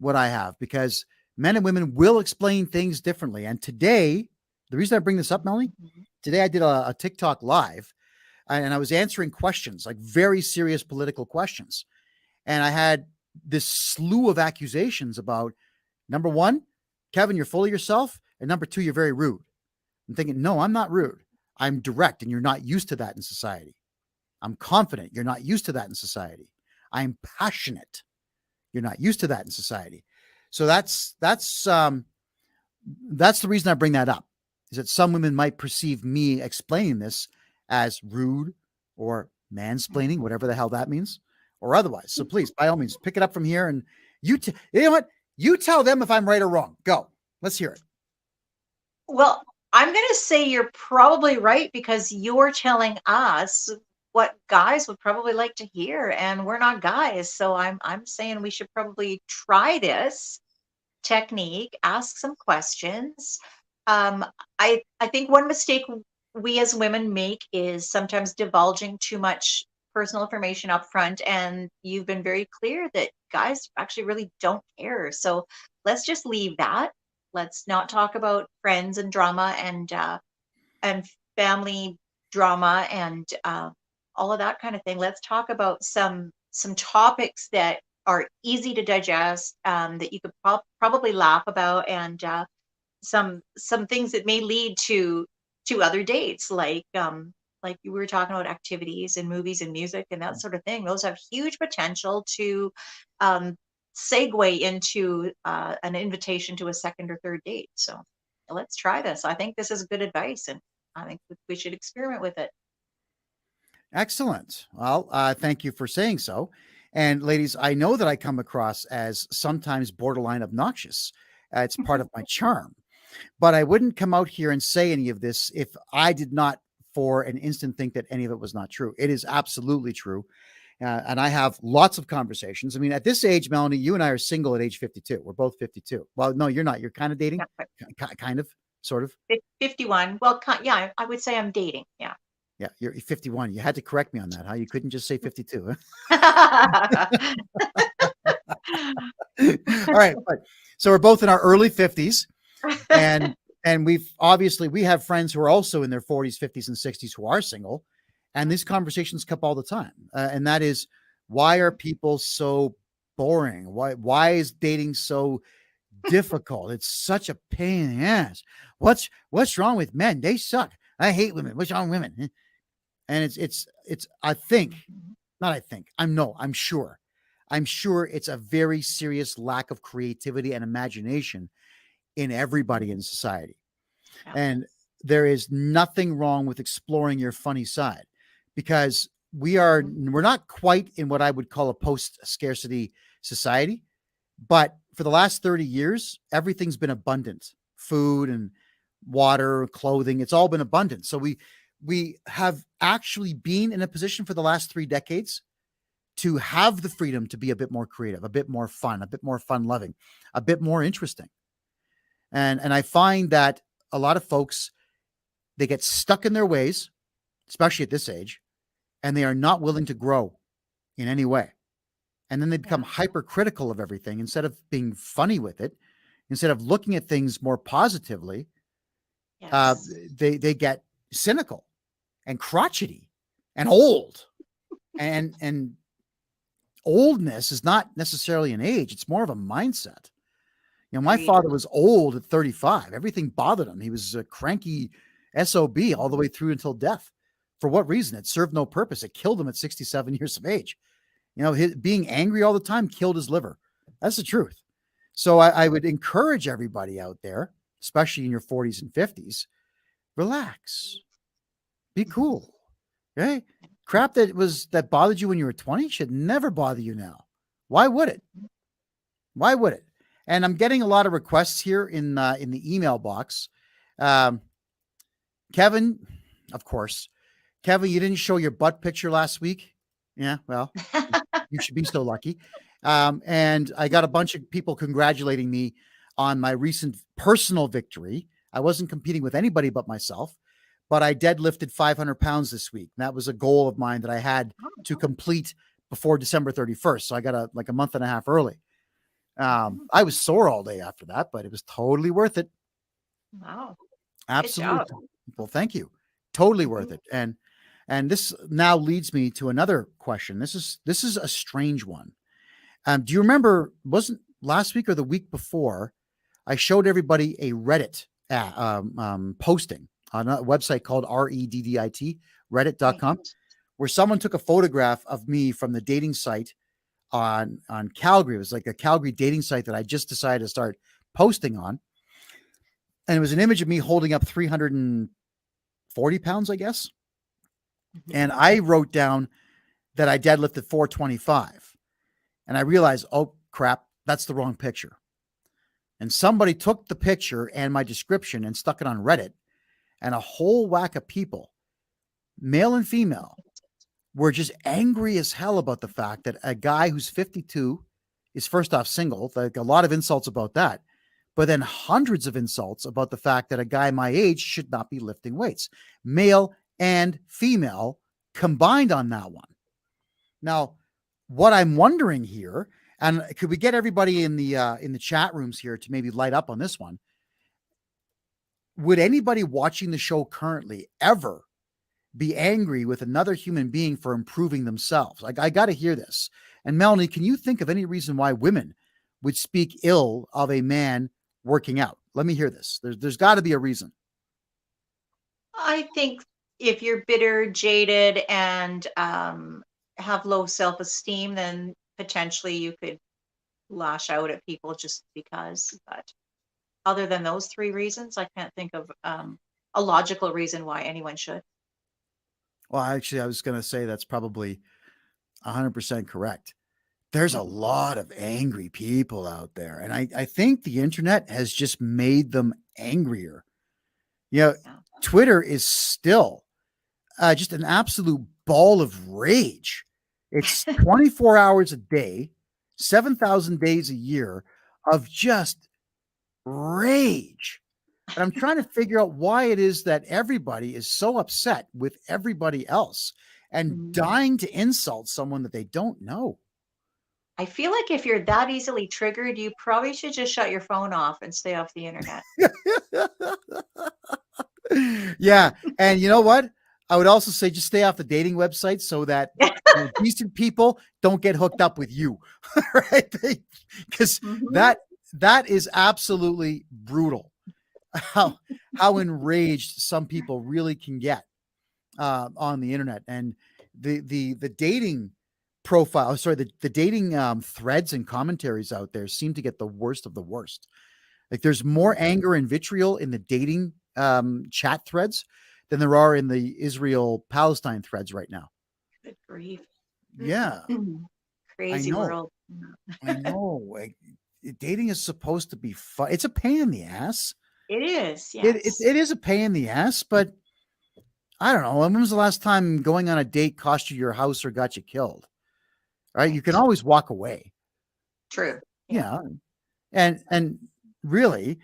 Speaker 1: what I have? Because men and women will explain things differently. And today, the reason I bring this up, Melanie, today I did a TikTok live and I was answering questions, like very serious political questions. And I had this slew of accusations about, number one, Kevin, you're full of yourself. And number two, you're very rude. I'm thinking, no, I'm not rude. I'm direct, and you're not used to that in society. I'm confident. You're not used to that in society. I'm passionate. You're not used to that in society. So that's the reason I bring that up, is that some women might perceive me explaining this as rude or mansplaining, whatever the hell that means, or otherwise. So please, by all means, pick it up from here. And you know what? You tell them if I'm right or wrong. Go. Let's hear it.
Speaker 2: Well, I'm going to say you're probably right, because you're telling us what guys would probably like to hear, and we're not guys. So I'm saying we should probably try this technique, ask some questions. Um, I think one mistake we as women make is sometimes divulging too much personal information up front, and you've been very clear that guys actually really don't care. So let's just leave that. Let's not talk about friends and drama and family drama and all of that kind of thing. Let's talk about some topics that are easy to digest, that you could probably laugh about, and some things that may lead to other dates, like you were talking about activities and movies and music and that sort of thing. Those have huge potential to um, segue into an invitation to a second or third date. So let's try this. I think this is good advice, and I think we should experiment with it.
Speaker 1: Excellent. Well, thank you for saying so. And ladies, I know that I come across as sometimes borderline obnoxious. It's part of my charm, but I wouldn't come out here and say any of this if I did not for an instant think that any of it was not true. It is absolutely true. And I have lots of conversations. I mean, at this age, Melanie, you and I are single at age 52. We're both 52. Well, no, you're not. You're kind of dating, kind of, sort of.
Speaker 2: 51. Well, yeah, I would say I'm dating. Yeah.
Speaker 1: Yeah, you're 51. You had to correct me on that, huh? You couldn't just say 52. All right. So we're both in our early 50s, and we have friends who are also in their 40s, 50s, and 60s who are single, and these conversations come up all the time. And that is, why are people so boring? Why is dating so difficult? It's such a pain in the ass. What's wrong with men? They suck. I hate women. What's wrong with women? And it's I'm sure it's a very serious lack of creativity and imagination in everybody in society.
Speaker 2: Yeah.
Speaker 1: And there is nothing wrong with exploring your funny side, because we're not quite in what I would call a post-scarcity society, but for the last 30 years, everything's been abundant. Food and water, clothing, it's all been abundant. So we have actually been in a position for the last 3 decades to have the freedom to be a bit more creative, a bit more fun, a bit more fun-loving, a bit more interesting. And I find that a lot of folks, they get stuck in their ways, especially at this age, and they are not willing to grow in any way. And then they become hypercritical of everything instead of being funny with it, instead of looking at things more positively.
Speaker 2: Yes.
Speaker 1: They get cynical and crotchety and old. And oldness is not necessarily an age. It's more of a mindset. You know, my father was old at 35. Everything bothered him. He was a cranky SOB all the way through until death. For what reason? It served no purpose. It killed him at 67 years of age. You know, being angry all the time killed his liver. That's the truth. So I would encourage everybody out there, especially in your 40s and 50s, relax, be cool. Okay? Crap that bothered you when you were 20 should never bother you now. Why would it? Why would it? And I'm getting a lot of requests here in the email box. Kevin, of course. Kevin, you didn't show your butt picture last week. Yeah, well, you should be so lucky. And I got a bunch of people congratulating me on my recent personal victory. I wasn't competing with anybody but myself, but I deadlifted 500 pounds this week. And that was a goal of mine that I had to complete before December 31st. So I got a month and a half early. I was sore all day after that, but it was totally worth it.
Speaker 2: Wow.
Speaker 1: Absolutely. Well, thank you. Totally worth it. And this now leads me to another question. This is a strange one. Do you remember, wasn't last week or the week before, I showed everybody a Reddit posting on a website called Reddit, reddit.com, where someone took a photograph of me from the dating site on Calgary. It was like a Calgary dating site that I just decided to start posting on. And it was an image of me holding up 340 pounds, I guess. And I wrote down that I deadlifted 425. And I realized, oh crap, that's the wrong picture. And somebody took the picture and my description and stuck it on Reddit. And a whole whack of people, male and female, were just angry as hell about the fact that a guy who's 52 is first off single, like a lot of insults about that, but then hundreds of insults about the fact that a guy my age should not be lifting weights, male and female combined on that one. Now, what I'm wondering here, and could we get everybody in the chat rooms here to maybe light up on this one? Would anybody watching the show currently ever be angry with another human being for improving themselves? Like, I got to hear this. And Melanie, can you think of any reason why women would speak ill of a man working out? Let me hear this. There's got to be a reason.
Speaker 2: I think if you're bitter, jaded, and have low self-esteem, then potentially you could lash out at people just because. But other than those three reasons, I can't think of a logical reason why anyone should.
Speaker 1: Well, actually, I was going to say that's probably 100% correct. There's a lot of angry people out there. And I think the internet has just made them angrier. You know,
Speaker 2: Yeah.
Speaker 1: Twitter is still just an absolute ball of rage. It's 24 hours a day, 7,000 days a year of just rage. And I'm trying to figure out why it is that everybody is so upset with everybody else and dying to insult someone that they don't know.
Speaker 2: I feel like if you're that easily triggered, you probably should just shut your phone off and stay off the internet.
Speaker 1: Yeah. And you know what? I would also say just stay off the dating website so that decent people don't get hooked up with you. Right? Because that is absolutely brutal. How enraged some people really can get on the internet. And the dating profile, the dating threads and commentaries out there seem to get the worst of the worst. Like, there's more anger and vitriol in the dating chat threads than there are in the Israel-Palestine threads right now.
Speaker 2: Good grief.
Speaker 1: Yeah.
Speaker 2: Crazy world.
Speaker 1: I know. Like, dating is supposed to be fun. It's a pain in the ass.
Speaker 2: It is. Yes.
Speaker 1: It is a pain in the ass, but I don't know. When was the last time going on a date cost you your house or got you killed? Right? You can always walk away.
Speaker 2: True.
Speaker 1: Yeah. And really,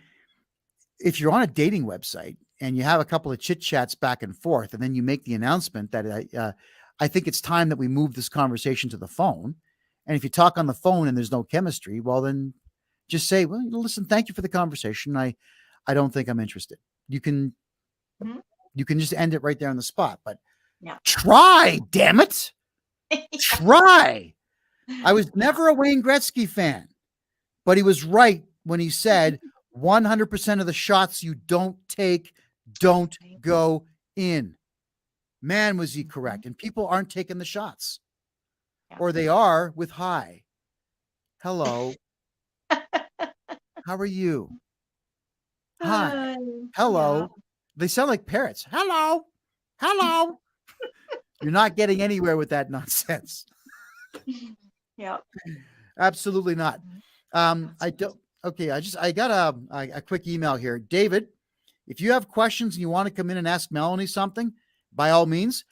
Speaker 1: if you're on a dating website and you have a couple of chit chats back and forth, and then you make the announcement that I think it's time that we move this conversation to the phone. And if you talk on the phone and there's no chemistry, well, then just say, well, listen, thank you for the conversation. I don't think I'm interested. You can just end it right there on the spot, but try, damn it. Try. I was never a Wayne Gretzky fan, but he was right when he said 100% of the shots you don't take don't go in. Man, was he correct. And people aren't taking the shots, or they are with hi. Hello. How are you? Hi. Hello. Yeah. They sound like parrots. Hello. Hello. You're not getting anywhere with that nonsense.
Speaker 2: Yeah.
Speaker 1: Absolutely not. I don't. Okay. I got a quick email here. David, if you have questions and you want to come in and ask Melanie something, by all means,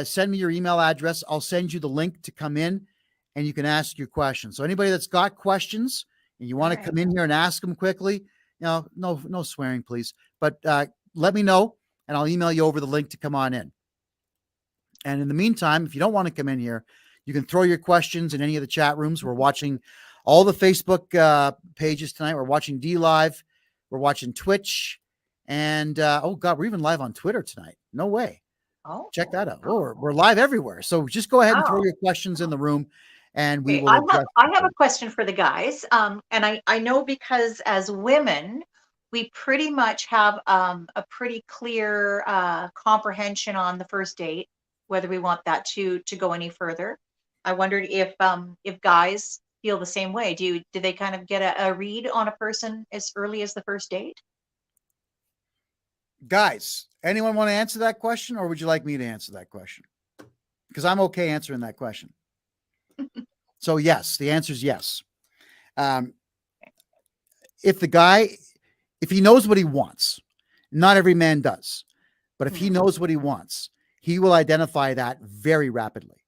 Speaker 1: send me your email address. I'll send you the link to come in and you can ask your questions. So anybody that's got questions and you want to come in here and ask them quickly, no swearing, please. But let me know and I'll email you over the link to come on in. And in the meantime, if you don't want to come in here, you can throw your questions in any of the chat rooms. We're watching all the Facebook pages tonight. We're watching DLive. We're watching Twitch. And, oh, God, we're even live on Twitter tonight. No way.
Speaker 2: Oh,
Speaker 1: check that out. Oh, we're live everywhere. So just go ahead and throw your questions in the room and we will.
Speaker 2: I have a question for the guys. And I know because as women, we pretty much have a pretty clear comprehension on the first date, whether we want that to go any further. I wondered if guys feel the same way. Do they kind of get a read on a person as early as the first date?
Speaker 1: Guys, anyone want to answer that question, or would you like me to answer that question? Because I'm okay answering that question. So yes, the answer is yes. If he knows what he wants, not every man does, but if he knows what he wants, he will identify that very rapidly.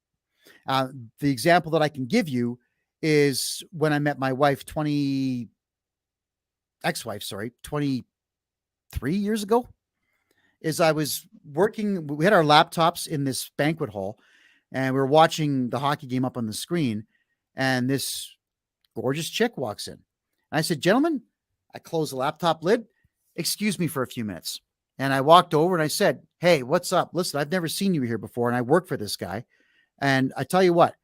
Speaker 1: The example that I can give you is when I met my wife 23 years ago. Is I was working, we had our laptops in this banquet hall, and we were watching the hockey game up on the screen, and this gorgeous chick walks in. And I said, gentlemen, I closed the laptop lid. Excuse me for a few minutes. And I walked over and I said, hey, what's up? Listen, I've never seen you here before, and I work for this guy. And I tell you what,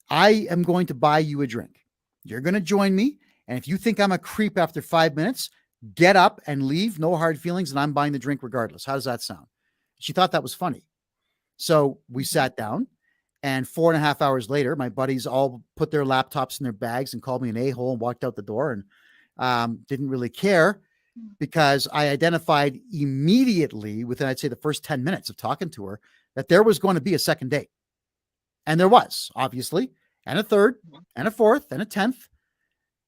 Speaker 1: I am going to buy you a drink. You're going to join me. And if you think I'm a creep after 5 minutes, get up and leave. No hard feelings. And I'm buying the drink regardless. How does that sound? She thought that was funny. So we sat down, and 4.5 hours later, my buddies all put their laptops in their bags and called me an a-hole and walked out the door, and didn't really care, because I identified immediately within, I'd say, the first 10 minutes of talking to her, that there was going to be a second date. And there was, obviously, and a third, and a fourth, and a 10th,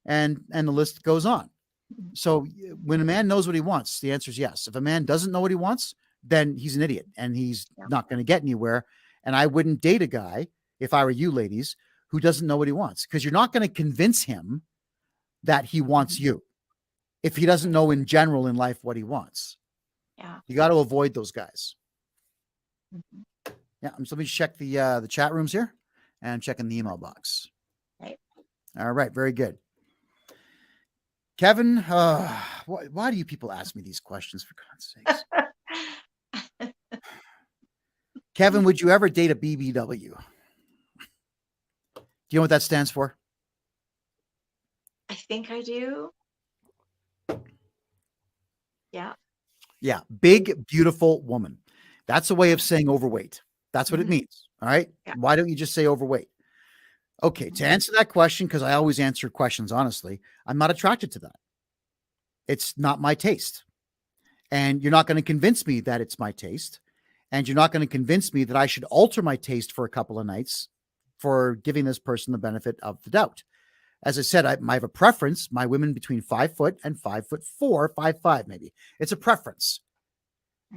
Speaker 1: and the list goes on. So when a man knows what he wants, the answer is yes. If a man doesn't know what he wants, then he's an idiot, and he's not going to get anywhere. And I wouldn't date a guy, if I were you ladies, who doesn't know what he wants, because you're not going to convince him that he wants you if he doesn't know in general in life what he wants.
Speaker 2: Yeah.
Speaker 1: You got to avoid those guys. Yeah. So let me check the chat rooms here, and I'm checking the email box.
Speaker 2: Right.
Speaker 1: All right. Very good. Kevin, why do you people ask me these questions, for God's sakes? Kevin, would you ever date a BBW? Do you know what that stands for?
Speaker 2: I think I do. Yeah.
Speaker 1: Yeah. Big, beautiful woman. That's a way of saying overweight. That's what it means. All right.
Speaker 2: Yeah.
Speaker 1: Why don't you just say overweight? Okay. To answer that question, because I always answer questions honestly, I'm not attracted to that. It's not my taste. And you're not going to convince me that it's my taste. And you're not going to convince me that I should alter my taste for a couple of nights for giving this person the benefit of the doubt. As I said, I have a preference. My women between 5 foot and 5'4", 5'5", maybe. It's a preference.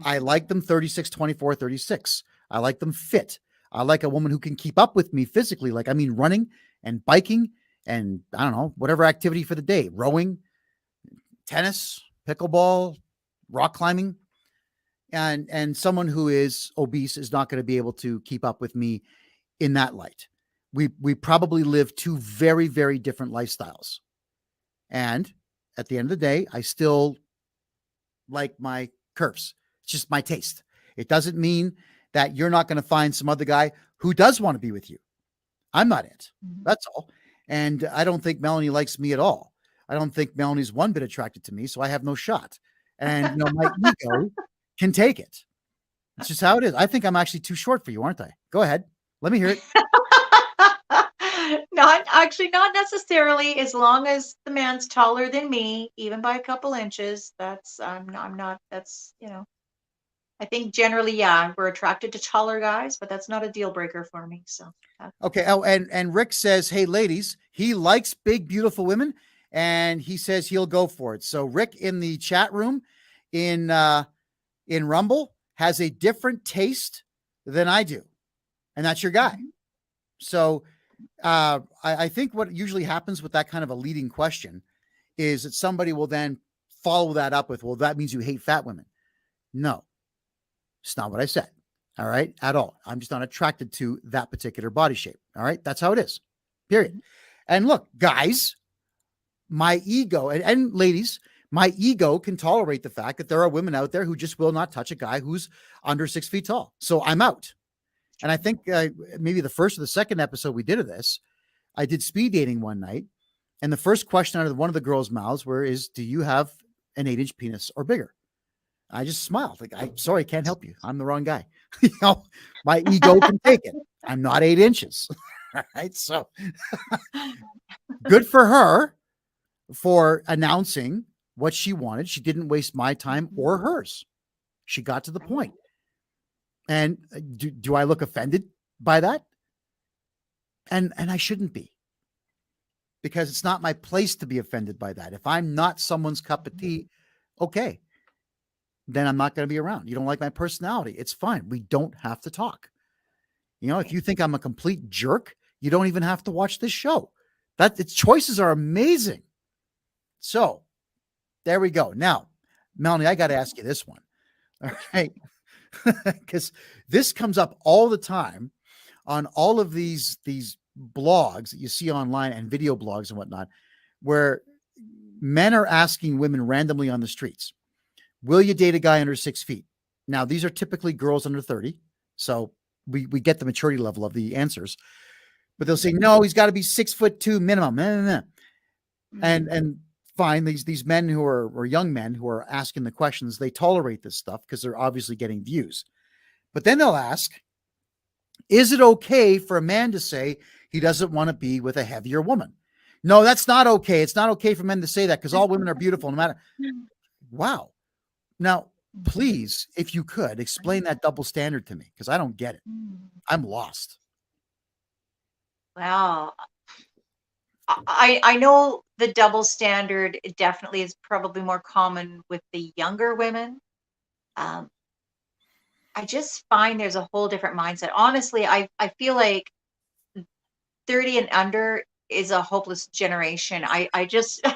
Speaker 1: I like them 36, 24, 36. I like them fit. I like a woman who can keep up with me physically. Like, I mean, running and biking and I don't know, whatever activity for the day, rowing, tennis, pickleball, rock climbing. And someone who is obese is not going to be able to keep up with me in that light. We probably live two very, very different lifestyles. And at the end of the day, I still like my curves. It's just my taste. It doesn't mean that you're not going to find some other guy who does want to be with you. I'm not it. That's all. And I don't think Melanie likes me at all. I don't think Melanie's one bit attracted to me, so I have no shot. And my ego can take it. It's just how it is. I think I'm actually too short for you, aren't I? Go ahead. Let me hear it.
Speaker 2: Not necessarily, as long as the man's taller than me, even by a couple inches. I'm not, I think generally, yeah, we're attracted to taller guys, but that's not a deal breaker for me. So
Speaker 1: okay. Oh, and Rick says, hey ladies, he likes big, beautiful women, and he says he'll go for it. So Rick in the chat room in Rumble has a different taste than I do. And that's your guy. So I think what usually happens with that kind of a leading question is that somebody will then follow that up with, well, that means you hate fat women. No, it's not what I said. All right. At all. I'm just not attracted to that particular body shape. All right. That's how it is. Period. And look, guys, my ego and ladies, my ego can tolerate the fact that there are women out there who just will not touch a guy who's under 6 feet tall. So I'm out. And I think maybe the first or the second episode we did of this, I did speed dating one night. And the first question out of one of the girls' mouths do you have an 8-inch penis or bigger? I just smiled. Like, I'm sorry, I can't help you. I'm the wrong guy. My ego can take it. I'm not 8 inches. Right. So good for her for announcing what she wanted. She didn't waste my time or hers. She got to the point. And do I look offended by that? And I shouldn't be, because it's not my place to be offended by that. If I'm not someone's cup of tea, okay, then I'm not going to be around. You don't like my personality. It's fine. We don't have to talk. If you think I'm a complete jerk, you don't even have to watch this show. Its choices are amazing. So there we go. Now, Melanie, I got to ask you this one. All right. Because this comes up all the time on all of these blogs that you see online and video blogs and whatnot, where men are asking women randomly on the streets, will you date a guy under 6 feet? Now, these are typically girls under 30. So we get the maturity level of the answers, but they'll say, no, he's got to be 6'2" minimum. And fine. These men who are, or young men who are asking the questions, they tolerate this stuff because they're obviously getting views. But then they'll ask, is it okay for a man to say he doesn't want to be with a heavier woman? No, that's not okay. It's not okay for men to say that because all women are beautiful no matter. Wow. Now, please, if you could explain that double standard to me, because I don't get it. I'm lost.
Speaker 2: Wow. I know the double standard definitely is probably more common with the younger women. I just find there's a whole different mindset. Honestly, I feel like 30 and under is a hopeless generation. I just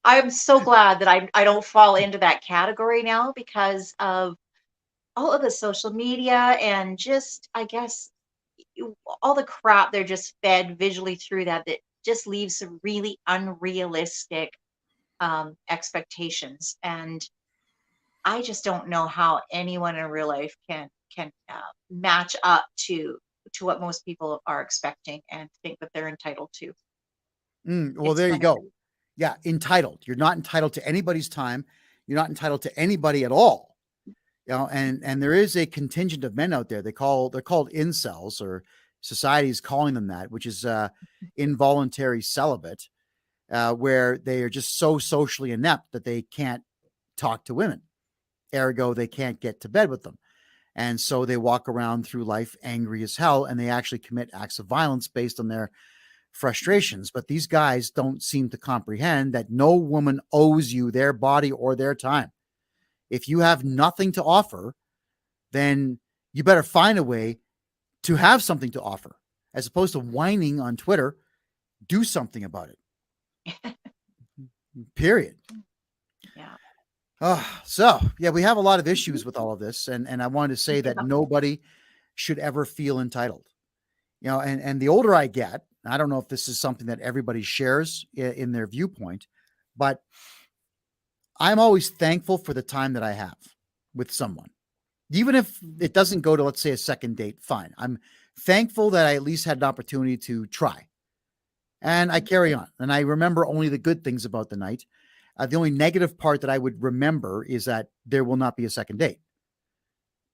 Speaker 2: I'm so glad that I don't fall into that category now because of all of the social media and just, I guess, all the crap they're just fed visually through that just leaves some really unrealistic expectations. And I just don't know how anyone in real life can match up to what most people are expecting and think that they're entitled to.
Speaker 1: Well,
Speaker 2: It's
Speaker 1: there you
Speaker 2: kind of
Speaker 1: go. Yeah, entitled. You're not entitled to anybody's time. You're not entitled to anybody at all. And there is a contingent of men out there. They're called incels, or society is calling them that, which is involuntary celibate, where they are just so socially inept that they can't talk to women. Ergo, they can't get to bed with them. And so they walk around through life angry as hell, and they actually commit acts of violence based on their frustrations. But these guys don't seem to comprehend that no woman owes you their body or their time. If you have nothing to offer, then you better find a way to have something to offer, as opposed to whining on Twitter. Do something about it. Period.
Speaker 2: Yeah.
Speaker 1: So yeah, we have a lot of issues with all of this. And I wanted to say that nobody should ever feel entitled, and the older I get, I don't know if this is something that everybody shares in their viewpoint, but I'm always thankful for the time that I have with someone. Even if it doesn't go to, let's say, a second date, fine. I'm thankful that I at least had an opportunity to try. And I carry on. And I remember only the good things about the night. The only negative part that I would remember is that there will not be a second date.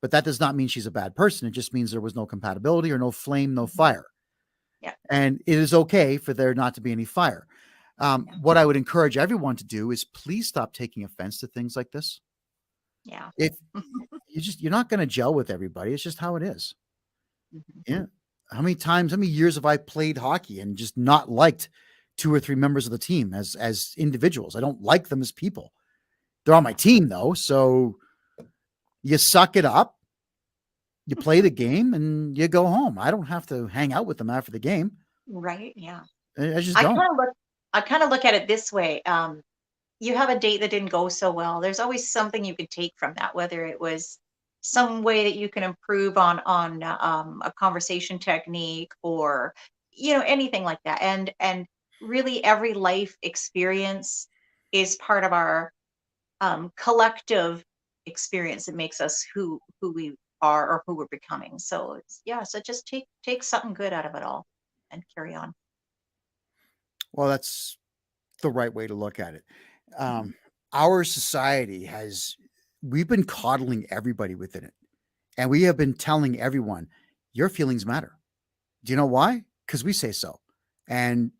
Speaker 1: But that does not mean she's a bad person. It just means there was no compatibility or no flame, no fire.
Speaker 2: Yeah.
Speaker 1: And it is okay for there not to be any fire. What I would encourage everyone to do is please stop taking offense to things like this.
Speaker 2: Yeah.
Speaker 1: If you're not going to gel with everybody. It's just how it is. Yeah. How many years have I played hockey and just not liked 2 or 3 members of the team as individuals? I don't like them as people. They're on my team though. So you suck it up, you play the game, and you go home. I don't have to hang out with them after the game.
Speaker 2: Right. Yeah.
Speaker 1: I just
Speaker 2: I
Speaker 1: don't.
Speaker 2: kind of look at it this way. You have a date that didn't go so well. There's always something you could take from that, whether it was some way that you can improve on a conversation technique, or anything like that. And really, every life experience is part of our collective experience that makes us who we are or who we're becoming. So so just take something good out of it all and carry on.
Speaker 1: Well, that's the right way to look at it. Our society we've been coddling everybody within it. And we have been telling everyone, your feelings matter. Do you know why? Because we say so. And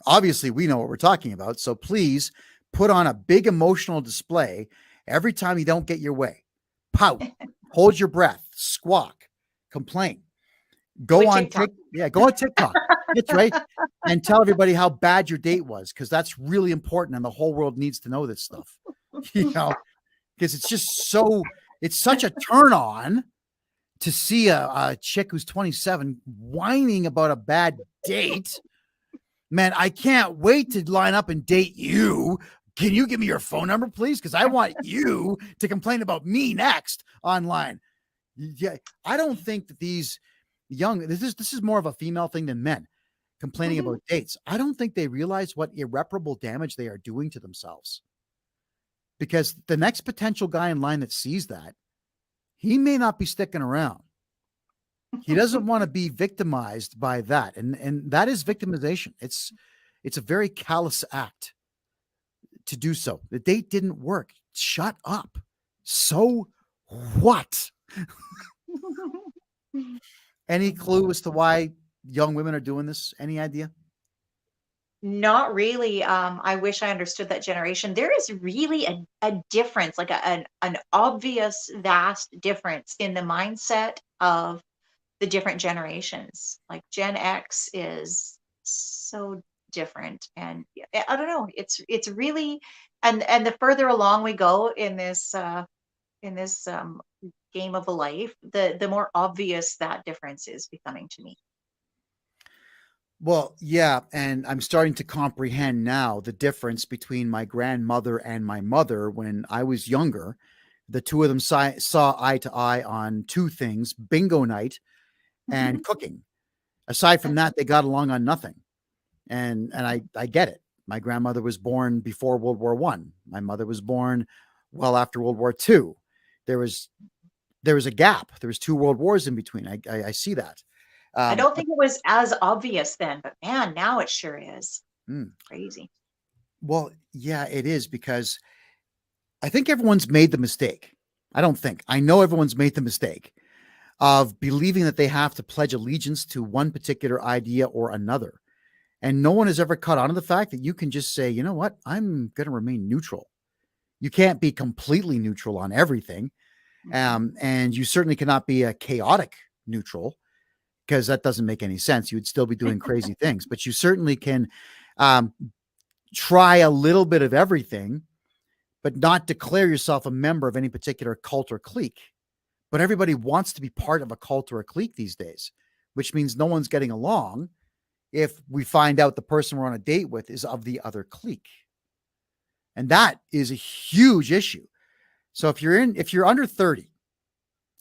Speaker 1: obviously we know what we're talking about. So please put on a big emotional display every time you don't get your way. Pout, hold your breath, squawk, complain. Go on TikTok. Go on TikTok. That's right. And tell everybody how bad your date was, because that's really important. And the whole world needs to know this stuff, because it's such a turn on to see a chick who's 27 whining about a bad date. Man, I can't wait to line up and date you. Can you give me your phone number, please? Because I want you to complain about me next online. Yeah, I don't think that these This is more of a female thing than men complaining
Speaker 2: Mhm.
Speaker 1: about dates. I don't think they realize what irreparable damage they are doing to themselves, because the next potential guy in line that sees that, he may not be sticking around. He doesn't want to be victimized by that. And that is victimization. It's a very callous act to do so. The date didn't work. Shut up. So what? Any clue as to why young women are doing this? Any idea?
Speaker 2: Not really. I wish I understood that generation. There is really a difference, like an obvious, vast difference in the mindset of the different generations. Like Gen X is so different, and I don't know. It's really, and the further along we go in this game of a life, the more obvious that difference is becoming to me.
Speaker 1: Well, yeah, and I'm starting to comprehend now the difference between my grandmother and my mother when I was younger. The two of them saw eye to eye on two things: bingo night and cooking. Aside from that, they got along on nothing. And I get it. My grandmother was born before World War One. My mother was born well after World War Two. There was there was a gap. There was two world wars in between. I see that.
Speaker 2: I don't
Speaker 1: But
Speaker 2: think it was as obvious then, but man, now it sure is.
Speaker 1: mm,
Speaker 2: Crazy.
Speaker 1: well, yeah, it is, because I think everyone's made the mistake. I don't think. I know everyone's made the mistake of believing that they have to pledge allegiance to one particular idea or another. And no one has ever caught on to the fact that you can just say, you know what, I'm going to remain neutral. You can't be completely neutral on everything.
Speaker 2: Mhm.
Speaker 1: And you certainly cannot be a chaotic neutral, because that doesn't make any sense. You would still be doing crazy things, but you certainly can um, try a little bit of everything, but not declare yourself a member of any particular cult or clique. But everybody wants to be part of a cult or a clique these days, which means no one's getting along if we find out the person we're on a date with is of the other clique. And that is a huge issue. So if you're under 30,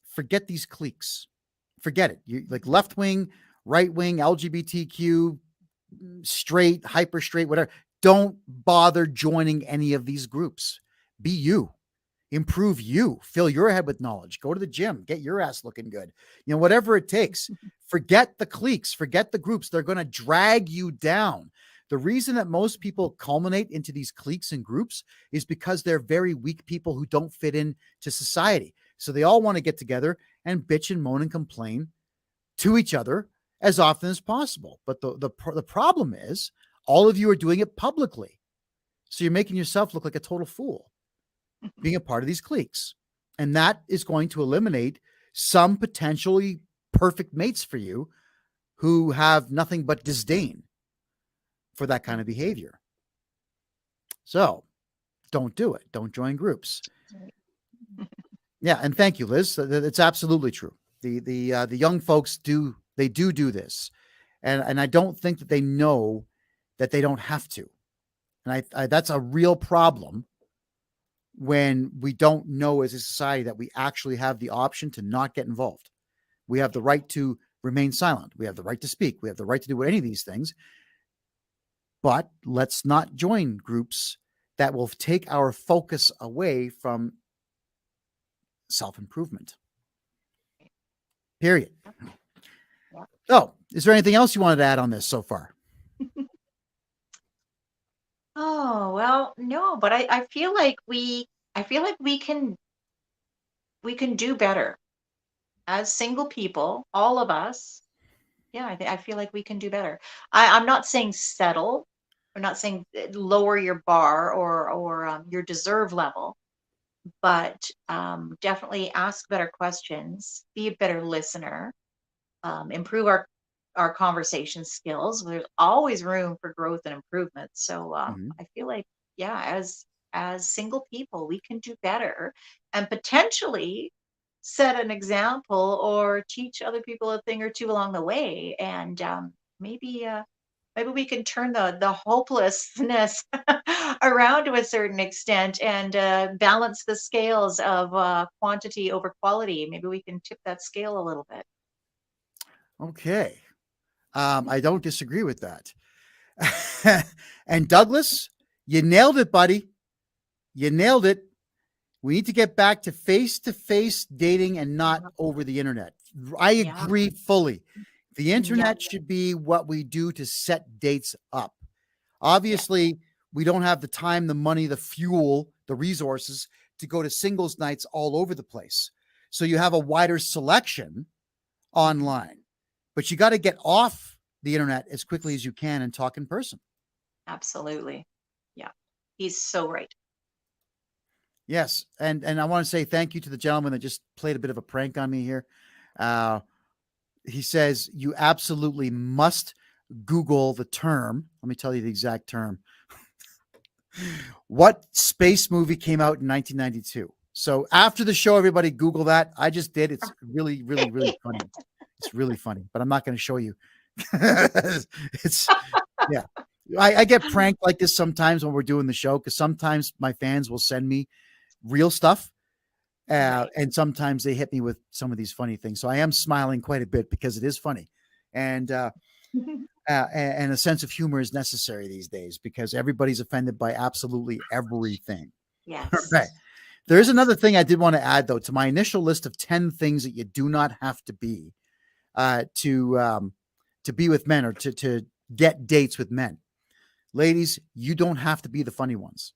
Speaker 1: forget these cliques. Forget it. You like left wing, right wing, LGBTQ, straight, hyper straight, whatever. Don't bother joining any of these groups. Be you. Improve you. Fill your head with knowledge. Go to the gym. Get your ass looking good. Whatever it takes. Forget the cliques. Forget the groups. They're going to drag you down. The reason that most people culminate into these cliques and groups is because they're very weak people who don't fit into society. So they all want to get together and bitch and moan and complain to each other as often as possible. But the problem is all of you are doing it publicly. So you're making yourself look like a total fool being a part of these cliques. And that is going to eliminate some potentially perfect mates for you who have nothing but disdain for that kind of behavior. So don't do it. Don't join groups. Yeah, and thank you, Liz. It's absolutely true. The young folks do this, and I don't think that they know that they don't have to, and I that's a real problem when we don't know as a society that we actually have the option to not get involved. We have the right to remain silent. We have the right to speak. We have the right to do any of these things, but let's not join groups that will take our focus away from self-improvement. Period.
Speaker 2: Yeah.
Speaker 1: So, is there anything else you wanted to add on this so far?
Speaker 2: Oh, well, no, but I feel like I feel like we can do better as single people, all of us. Yeah, I feel like we can do better. I'm not saying settle. I'm not saying lower your bar or your deserve level, but definitely ask better questions, be a better listener, improve our conversation skills. There's always room for growth and improvement. So
Speaker 1: Mhm.
Speaker 2: I feel like, yeah, as single people, we can do better and potentially set an example or teach other people a thing or two along the way. And maybe maybe we can turn the hopelessness around to a certain extent and balance the scales of quantity over quality. Maybe we can tip that scale a little bit.
Speaker 1: Okay. I don't disagree with that. And Douglas, you nailed it, buddy. You nailed it. We need to get back to face-to-face dating and not over the internet. I
Speaker 2: Yeah.
Speaker 1: agree fully. The
Speaker 2: Yeah.
Speaker 1: internet should be what we do to set dates up.
Speaker 2: Yeah.
Speaker 1: Obviously, we don't have the time, the money, the fuel, the resources to go to singles nights all over the place. So you have a wider selection online, but you got to get off the internet as quickly as you can and talk in person.
Speaker 2: Absolutely. Yeah. He's so right.
Speaker 1: Yes, and I want to say thank you to the gentleman that just played a bit of a prank on me here. He says you absolutely must Google the term. Let me tell you the exact term. What space movie came out in 1992? So after the show, everybody Google that. I just did. It's really, really, really funny. It's really funny, but I'm not going to show you. It's yeah. I get pranked like this sometimes when we're doing the show because sometimes my fans will send me real stuff. And sometimes they hit me with some of these funny things. So I am smiling quite a bit because it is funny. And a sense of humor is necessary these days because everybody's offended by absolutely everything.
Speaker 2: Yes.
Speaker 1: Right. There is another thing I did want to add, though, to my initial list of 10 things that you do not have to be to be with men or to get dates with men. Ladies, you don't have to be the funny ones.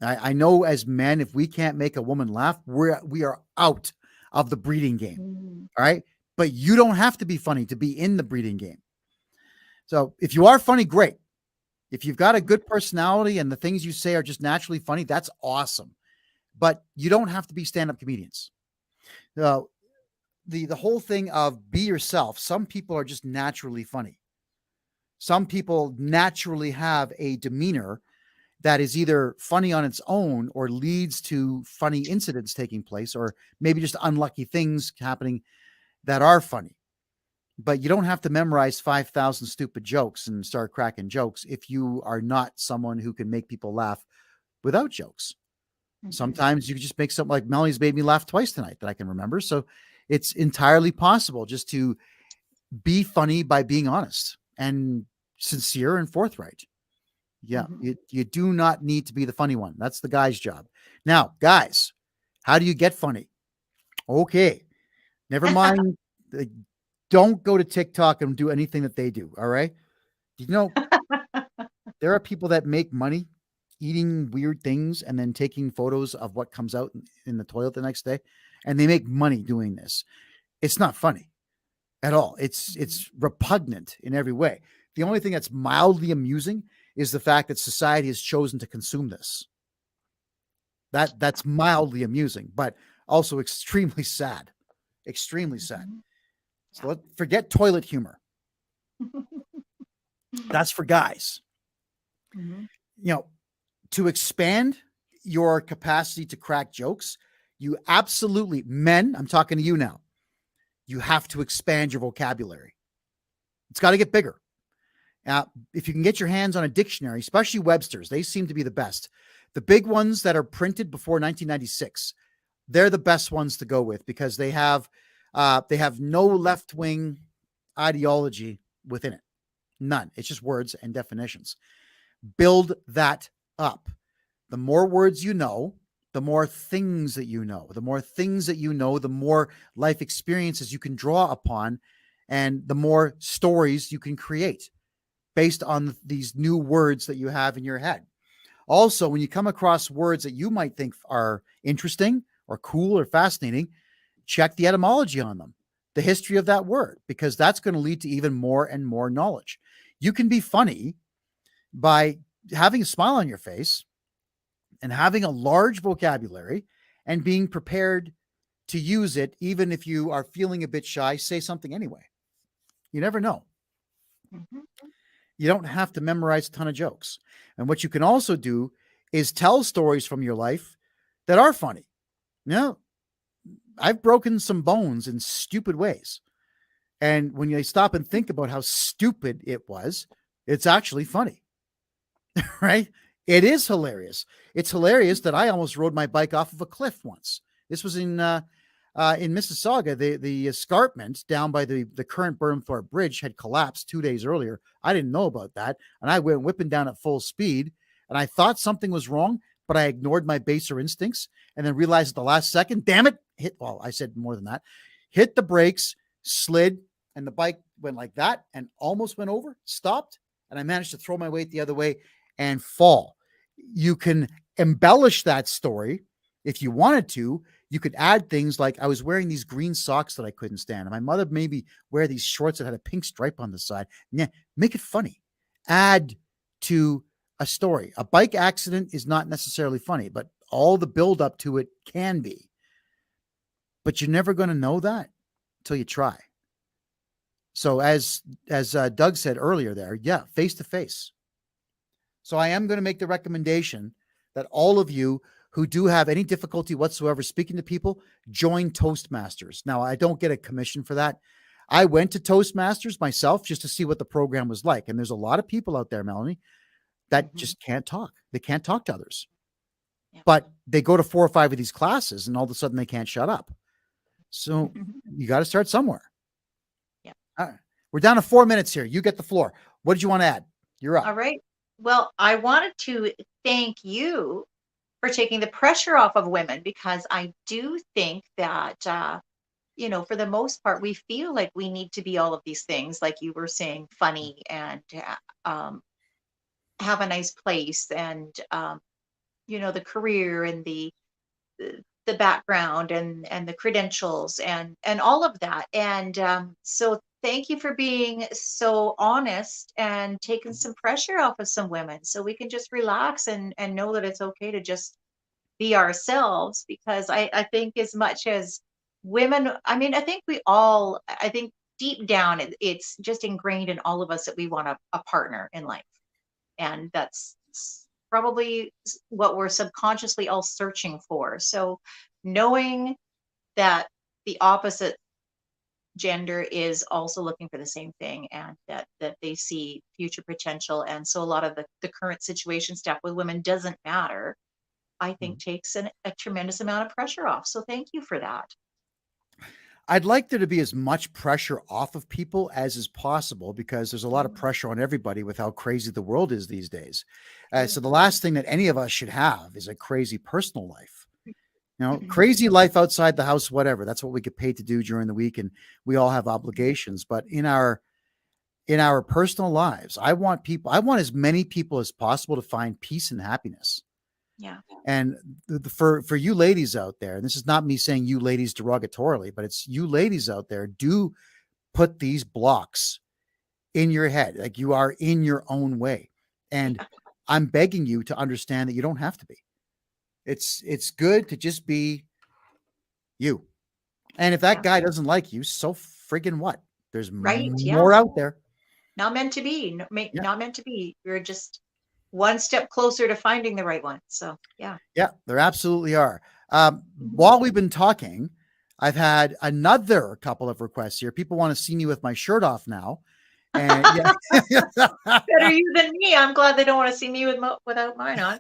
Speaker 1: I know as men, if we can't make a woman laugh, we are out of the breeding game. All right. But you don't have to be funny to be in the breeding game. So if you are funny, great. If you've got a good personality and the things you say are just naturally funny, that's awesome. But you don't have to be stand-up comedians. The whole thing of be yourself. Some people are just naturally funny. Some people naturally have a demeanor that is either funny on its own or leads to funny incidents taking place, or maybe just unlucky things happening that are funny. But you don't have to memorize 5,000 stupid jokes and start cracking jokes if you are not someone who can make people laugh without jokes. Sometimes you just make something like Melanie's made me laugh twice tonight that I can remember. So it's entirely possible just to be funny by being honest and sincere and forthright. Yeah, you do not need to be the funny one. That's the guy's job. Now, guys, how do you get funny? Okay, never mind. Don't go to TikTok and do anything that they do. All right. You know, there are people that make money eating weird things and then taking photos of what comes out in the toilet the next day. And they make money doing this. It's not funny at all. It's repugnant in every way. The only thing that's mildly amusing is the fact that society has chosen to consume this. That's mildly amusing, but also extremely sad. Extremely sad. So forget toilet humor. That's for guys. You know, to expand your capacity to crack jokes, you absolutely, men, I'm talking to you now, you have to expand your vocabulary. It's got to get bigger. If you can get your hands on a dictionary, especially Webster's, they seem to be the best. The big ones that are printed before 1996, they're the best ones to go with because they have no left-wing ideology within it. None. It's just words and definitions. Build that up. The more words you know, the more things that you know. The more things that you know, the more life experiences you can draw upon, and the more stories you can create based on these new words that you have in your head. Also, when you come across words that you might think are interesting or cool or fascinating, check the etymology on them, the history of that word, because that's going to lead to even more and more knowledge. You can be funny by having a smile on your face and having a large vocabulary and being prepared to use it. Even if you are feeling a bit shy, say something anyway. You never know. You don't have to memorize a ton of jokes. And what you can also do is tell stories from your life that are funny. Now, I've broken some bones in stupid ways. And when you stop and think about how stupid it was, it's actually funny, right? It is hilarious. It's hilarious that I almost rode my bike off of a cliff once. This was in in Mississauga, the escarpment down by the current Burnthorpe Bridge had collapsed 2 days earlier. I didn't know about that, and I went whipping down at full speed, and I thought something was wrong, but I ignored my baser instincts and then realized at the last second, damn it, well, I said more than that, hit the brakes, slid, and the bike went like that and almost went over, stopped, and I managed to throw my weight the other way and fall. You can embellish that story if you wanted to. You could add things like I was wearing these green socks that I couldn't stand. And my mother made me wear these shorts that had a pink stripe on the side. Yeah, make it funny. Add to a story. A bike accident is not necessarily funny, but all the build up to it can be. But you're never going to know that until you try. So as Doug said earlier there, yeah, face to face. So I am going to make the recommendation that all of you who do have any difficulty whatsoever speaking to people, join Toastmasters. Now, I don't get a commission for that. I went to Toastmasters myself just to see what the program was like. And there's a lot of people out there, Melanie, that just can't talk. They can't talk to others. Yeah. But they go to 4 or 5 of these classes and all of a sudden they can't shut up. So you got to start somewhere. Yeah. All right. We're down to 4 minutes here. You get the floor. What did you want to add? You're up.
Speaker 2: All right. Well, I wanted to thank you for taking the pressure off of women, because I do think that, for the most part, we feel like we need to be all of these things, like you were saying, funny and have a nice place and, the career and the background and the credentials and all of that. And so thank you for being so honest and taking some pressure off of some women, so we can just relax and know that it's okay to just be ourselves. Because I think as much as women, I think deep down it's just ingrained in all of us that we want a partner in life. And that's probably what we're subconsciously all searching for. So knowing that the opposite gender is also looking for the same thing, and that they see future potential, and so a lot of the current situation stuff with women doesn't matter, I think takes a tremendous amount of pressure off. So thank you for that.
Speaker 1: I'd like there to be as much pressure off of people as is possible, because there's a lot of pressure on everybody with how crazy the world is these days. So the last thing that any of us should have is a crazy personal life. Crazy life outside the house, whatever. That's what we get paid to do during the week, and we all have obligations. But in our personal lives, I want as many people as possible to find peace and happiness.
Speaker 2: Yeah.
Speaker 1: And for you ladies out there, and this is not me saying you ladies derogatorily, but it's you ladies out there, do put these blocks in your head. Like, you are in your own way. And I'm begging you to understand that you don't have to be. It's good to just be you. And if that guy doesn't like you, so friggin' what? There's more out there.
Speaker 2: Not meant to be. Not meant to be. You're just one step closer to finding the right one. So, yeah. Yeah,
Speaker 1: there absolutely are. While we've been talking, I've had another couple of requests here. People want to see me with my shirt off now. And
Speaker 2: better you than me. I'm glad they don't want to see me without mine on.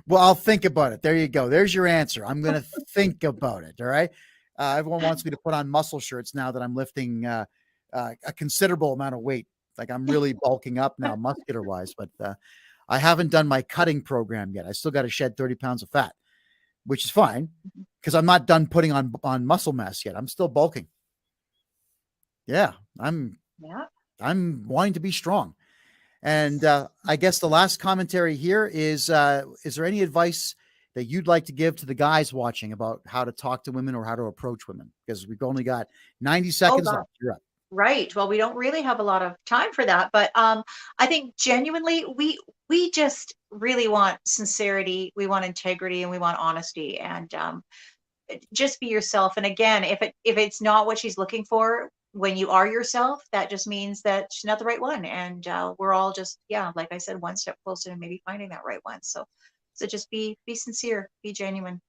Speaker 1: Well, I'll think about it. There you go. There's your answer. I'm going to think about it. All right. Everyone wants me to put on muscle shirts now that I'm lifting a considerable amount of weight. Like, I'm really bulking up now, muscular wise, but I haven't done my cutting program yet. I still got to shed 30 pounds of fat, which is fine, because I'm not done putting on muscle mass yet. I'm still bulking. Yeah, I'm wanting to be strong. And I guess the last commentary here is there any advice that you'd like to give to the guys watching about how to talk to women or how to approach women? Because we've only got 90 seconds left. You're up.
Speaker 2: Right. Well, we don't really have a lot of time for that, but I think genuinely we just really want sincerity, we want integrity, and we want honesty, and just be yourself. And again, if it's not what she's looking for, when you are yourself, that just means that she's not the right one. And we're all just, like I said, one step closer to maybe finding that right one. So just be sincere, be genuine.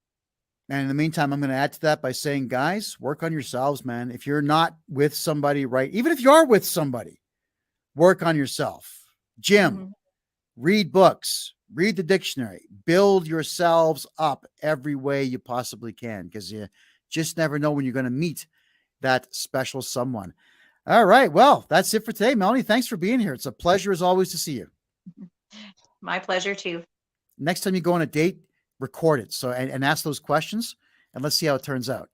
Speaker 1: And in the meantime, I'm going to add to that by saying, guys, work on yourselves, man. If you're not with somebody, right, even if you are with somebody, work on yourself. Gym, read books, read the dictionary, build yourselves up every way you possibly can, because you just never know when you're going to meet that special someone. All right. Well, that's it for today. Melanie, thanks for being here. It's a pleasure as always to see you.
Speaker 2: My pleasure too.
Speaker 1: Next time you go on a date, record it. So, and ask those questions, and let's see how it turns out.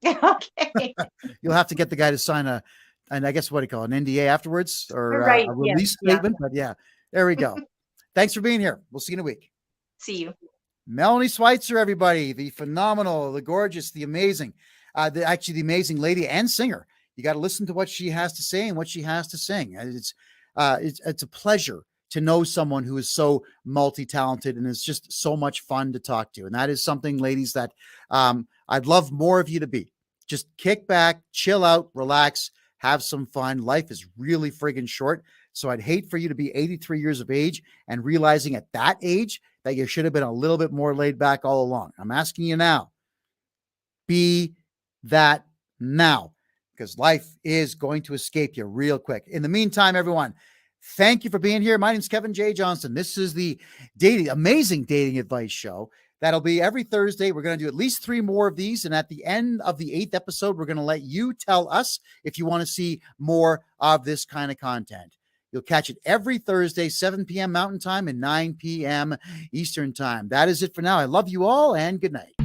Speaker 2: Okay.
Speaker 1: You'll have to get the guy to sign and I guess what do you call it, an NDA afterwards, or
Speaker 2: Right.
Speaker 1: a
Speaker 2: Yes.
Speaker 1: release statement. But yeah, there we go. Thanks for being here. We'll see you in a week.
Speaker 2: See you.
Speaker 1: Melanie Switzer, everybody, the phenomenal, the gorgeous, the amazing, the amazing lady and singer. You got to listen to what she has to say and what she has to sing. It's a pleasure to know someone who is so multi-talented, and it's just so much fun to talk to. And that is something, ladies, that I'd love more of you to be. Just kick back, chill out, relax, have some fun. Life is really friggin' short. So I'd hate for you to be 83 years of age and realizing at that age that you should have been a little bit more laid back all along. I'm asking you now, be that now, because life is going to escape you real quick. In the meantime, everyone, thank you for being here. My name is Kevin J Johnston. This is the amazing dating advice show. That'll be every Thursday. We're going to do at least 3 more of these. And at the end of the 8th episode, we're going to let you tell us if you want to see more of this kind of content. You'll catch it every Thursday, 7 p.m. Mountain Time and 9 p.m. Eastern Time. That is it for now. I love you all, and good night.